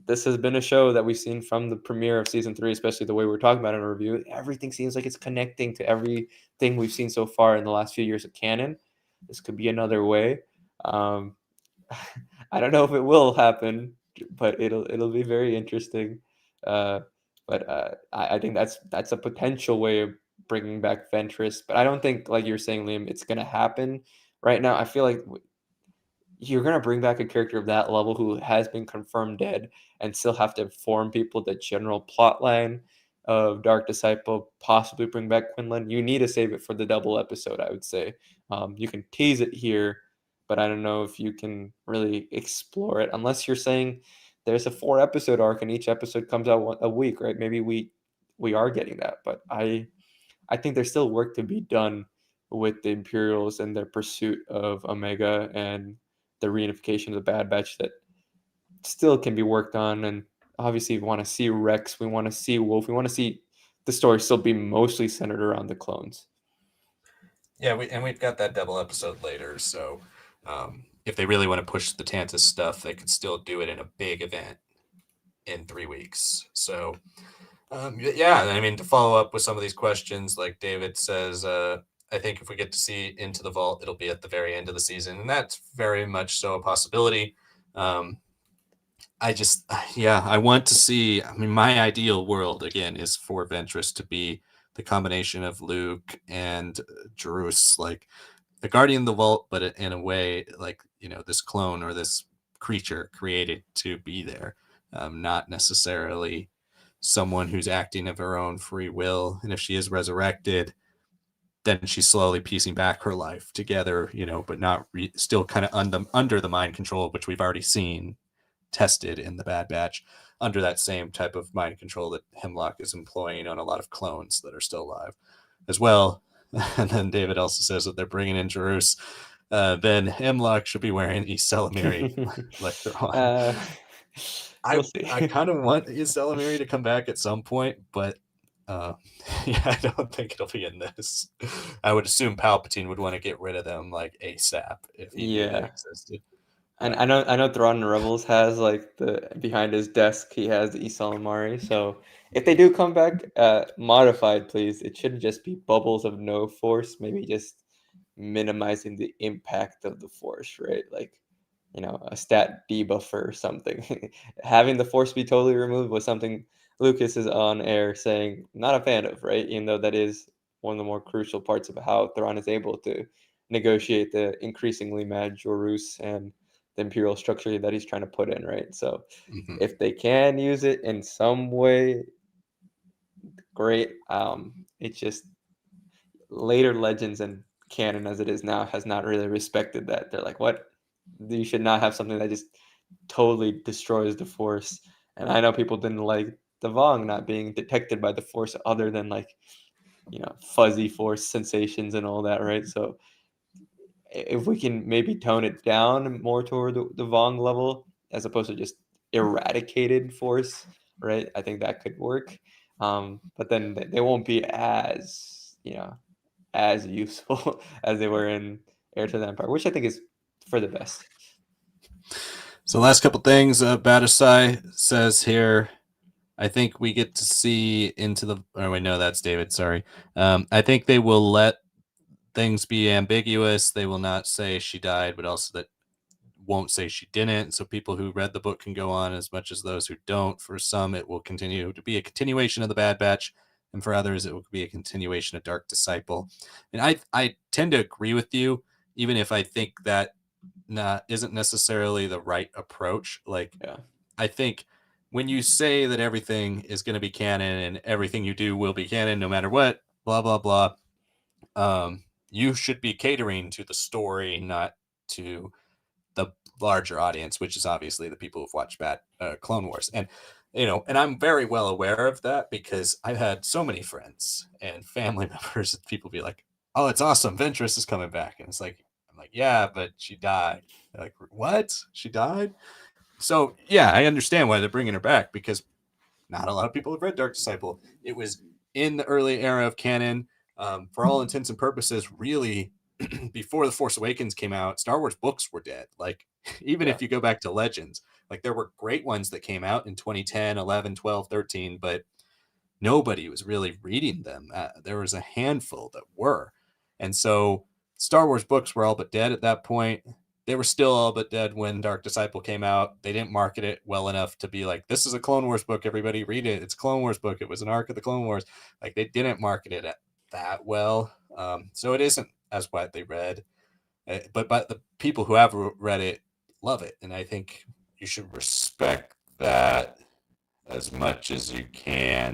This has been a show that we've seen from the premiere of season 3, especially the way we're talking about it in a review. Everything seems like it's connecting to everything we've seen so far in the last few years of canon. This could be another way. Um, I don't know if it will happen, but it'll be very interesting. Uh, but I think that's a potential way of bringing back Ventress. But I don't think, like you're saying, Liam, it's gonna happen right now. I feel like you're gonna bring back a character of that level who has been confirmed dead and still have to inform people the general plot line of Dark Disciple, possibly bring back Quinlan. You need to save it for the double episode, I would say. You can tease it here, but I don't know if you can really explore it unless you're saying there's a 4 episode arc and each episode comes out a week, right? Maybe we are getting that, but I think there's still work to be done with the Imperials and their pursuit of Omega and the reunification of the Bad Batch that still can be worked on. And obviously, we want to see Rex, we want to see Wolf, we want to see the story still be mostly centered around the clones. yeah, we've got that double episode later, so if they really want to push the Tantus stuff, they could still do it in a big event in 3 weeks. So yeah, I mean, to follow up with some of these questions, like David says, I think if we get to see Into the Vault, it'll be at the very end of the season, and that's very much so a possibility. Um, I just, yeah, I want to see. I mean, my ideal world again is for Ventress to be the combination of Luke and Jerus, like the Guardian of the Vault, but in a way, like this clone or this creature created to be there, not necessarily someone who's acting of her own free will. And if she is resurrected, then she's slowly piecing back her life together, but not still kind of under the mind control, which we've already seen tested in the Bad Batch, under that same type of mind control that Hemlock is employing on a lot of clones that are still alive as well. And then David also says that they're bringing in Jerus. Then Hemlock should be wearing Esalamiri later on. uh, I we'll see. I kind of want Esalamiri to come back at some point, but Uh, yeah, I don't think it'll be in this. I would assume Palpatine would want to get rid of them like ASAP if he knew they Yeah. existed. And I know Thrawn and Rebels has like the behind his desk he has the Isalamari. So if they do come back modified, please, it shouldn't just be bubbles of no force, maybe just minimizing the impact of the force, right? Like, a stat debuffer or something. Having the force be totally removed was something Lucas is on air saying not a fan of, right? Even though that is one of the more crucial parts of how Thrawn is able to negotiate the increasingly mad Jorus and the imperial structure that he's trying to put in, right? So Mhm. if they can use it in some way, great. It's just later legends and canon as it is now has not really respected that. They're like, what? You should not have something that just totally destroys the force. And I know people didn't like the Vong not being detected by the force other than like, fuzzy force sensations and all that, right? So if we can maybe tone it down more toward the Vong level as opposed to just eradicated force, right? I think that could work. But then they won't be as useful as they were in Heir to the Empire, which I think is for the best. So, last couple things. Badasai says here, I think we get to see into the. Oh, wait, no, that's David. Sorry. I think they will let things be ambiguous. They will not say she died, but also that won't say she didn't. So people who read the book can go on as much as those who don't. For some, it will continue to be a continuation of the Bad Batch, and for others, it will be a continuation of Dark Disciple. And I tend to agree with you, even if I think that isn't necessarily the right approach. Like, Yeah, I think when you say that everything is going to be canon and everything you do will be canon no matter what, blah blah blah, you should be catering to the story, not to the larger audience, which is obviously the people who've watched Clone Wars. And and I'm very well aware of that because I've had so many friends and family members and people be like, "Oh, it's awesome, Ventress is coming back," and it's like, I'm like, "Yeah, but she died." They're like, "What? She died?" So yeah, I understand why they're bringing her back because not a lot of people have read Dark Disciple. It was in the early era of canon. For all intents and purposes, really, before The Force Awakens came out, Star Wars books were dead. Like, even yeah, if you go back to Legends, like there were great ones that came out in 2010, 11, 12, 13, but nobody was really reading them. There was a handful that were. And so Star Wars books were all but dead at that point. They were still all but dead when Dark Disciple came out. They didn't market it well enough to be like, this is a Clone Wars book. Everybody read it. It's a Clone Wars book. It was an arc of the Clone Wars. Like, they didn't market it that well. So it isn't as widely read. But the people who have read it love it. And I think you should respect that as much as you can.